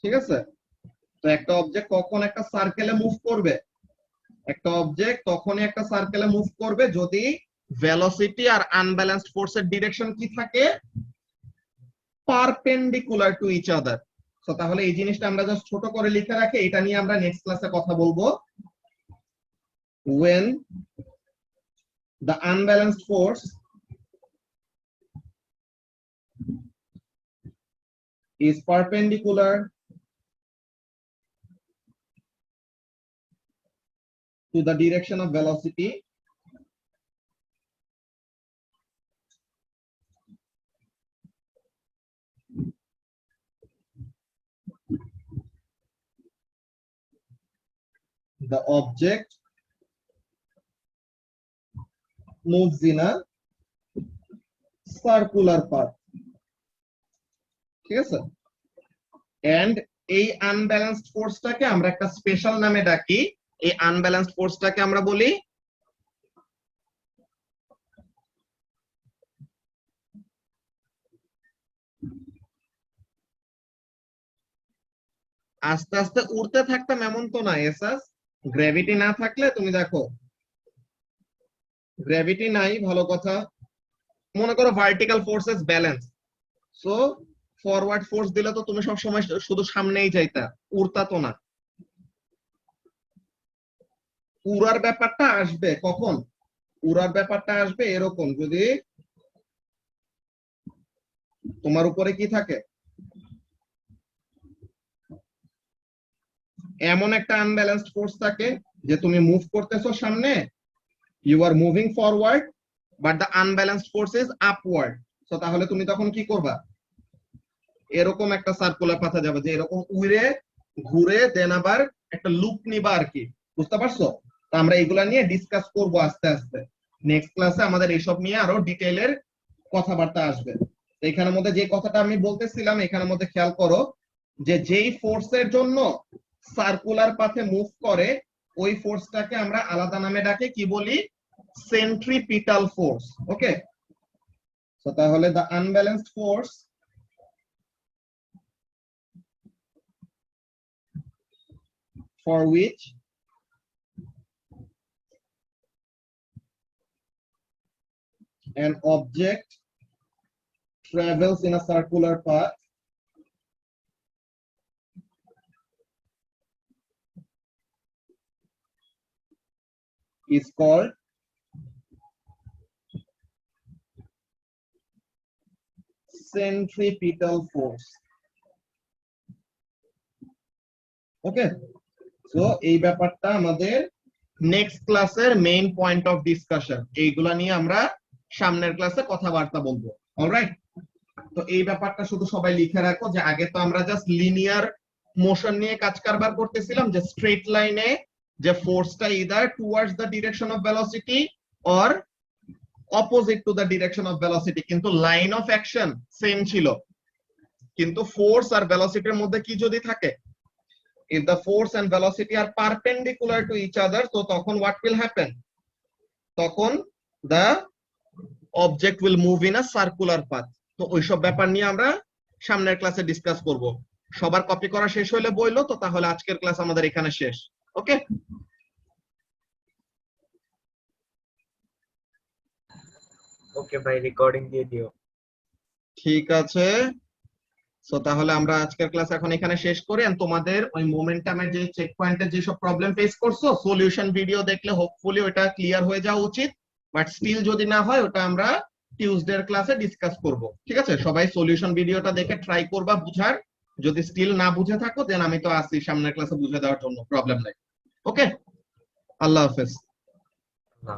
A: ঠিক আছে, তো একটা অবজেক্ট কখন একটা সার্কেলে মুভ করবে, একটা অবজেক্ট তখনই একটা সার্কেলে মুভ করবে যদি ভেলোসিটি আর আনব্যালেন্সড ফোর্সের ডিরেকশন কি থাকে, পারপেন্ডিকুলার টু ইচ আদার। তো তাহলে এই জিনিসটা আমরা জাস্ট ছোট করে লিখে রাখি, এটা নিয়ে আমরা নেক্সট ক্লাসে কথা বলবো। when the unbalanced force is perpendicular to the direction of velocity, the object moves in a circular path. ঠিক আছে, এন্ড এই আনব্যালেন্সড ফোর্সটাকে আমরা একটা স্পেশাল নামে ডাকি। এই আনব্যালেন্সড ফোর্সটাকে আমরা বলি আস্তে আস্তে উড়তে থাকতাম এমন তো না এসাস, গ্র্যাভিটি না থাকলে তুমি দেখো, গ্র্যাভিটি নাই ভালো কথা, মনে করো vertical forces balance, so forward force দিলে তো তুমি সব সময় শুধু সামনেই যাইতা, উড়তা তো না। উড়ার ব্যাপারটা আসবে কখন, উড়ার ব্যাপারটা আসবে এরকম, যদি তোমার উপরে কি থাকে, এমন একটা আনব্যালেন্সড ফোর্স থাকে যে তুমি মুভ করতেছো সামনে, you are moving forward but the unbalanced force is upward. So তাহলে তুমি তখন কি করবা, এরকম একটা সার্কুলার পাথে যাবে, যে এরকম উড়ে ঘুরে দেন আবার একটা লুপ নিবা আর কি, বুঝতে পারছো? তো আমরা এগুলা নিয়ে ডিসকাস করব আস্তে আস্তে, নেক্সট ক্লাসে আমাদের এইসব নিয়ে আরো ডিটেইলের কথাবার্তা আসবে। তো এখানের মধ্যে যে কথাটা আমি বলতেছিলাম, এখানের মধ্যে খেয়াল করো যে যেই ফোর্সের জন্য সার্কুলার পাথে মুভ করে ওই ফোর্সটাকে আমরা আলাদা নামে ডাকি, কি বলি, সেন্ট্রিপিটাল ফোর্স। ওকে, তো তাহলে the unbalanced force for which an object travels in a circular path is called centripetal force. Okay, so এই ব্যাপারটা আমাদের নেক্সট ক্লাসের মেইন পয়েন্ট অফ ডিসকাশন, এইগুলা নিয়ে আমরা সামনের ক্লাসে কথাবার্তা বলবো। অলরাইট, তো এই ব্যাপারটা শুধু সবাই লিখে রাখো যে আগে তো আমরা জাস্ট লিনিয়ার মোশন নিয়ে কাজ কারবার করতেছিলাম, যে স্ট্রেট লাইনে যে ফোর্সটা either towards the direction of velocity or opposite to the direction of velocity, কিন্তু লাইন অফ অ্যাকশন সেম ছিল, কিন্তু ফোর্স আর ভেলোসিটির মধ্যে কি যদি থাকে, if the force and velocity are perpendicular to each other, so তখন what will happen, তখন the object will move in a circular path. তো ওইসব ব্যাপার নিয়ে আমরা সামনের ক্লাসে ডিসকাস করব। সবার কপি করা শেষ হলে বইলো, তো তাহলে আজকের ক্লাস আমাদের এখানে শেষ। ওকে,
B: ওকে ভাই, রেকর্ডিং দিয়ে দিও।
A: ঠিক আছে। সো তাহলে আমরা আজকের ক্লাস এখন এখানে শেষ করি। আর তোমাদের ওই মোমেন্টামের যে চেক পয়েন্টের যেসব প্রবলেম ফেস করছো, সলিউশন ভিডিও দেখলে হোপফুলি ওটা ক্লিয়ার হয়ে যাওয়া উচিত। বাট স্টিল যদি না হয়, ওটা আমরা টিউসডে ক্লাসে ডিসকাস করব। ঠিক আছে, সবাই সলিউশন ভিডিওটা দেখে ট্রাই করবা বুঝার। যদি স্টিল না বুঝে থাকো, দেন আমি তো আছি সামনের ক্লাসে বুঝে দেওয়ার জন্য, প্রবলেম নাই। ওকে, আল্লাহ হাফেজ।
B: না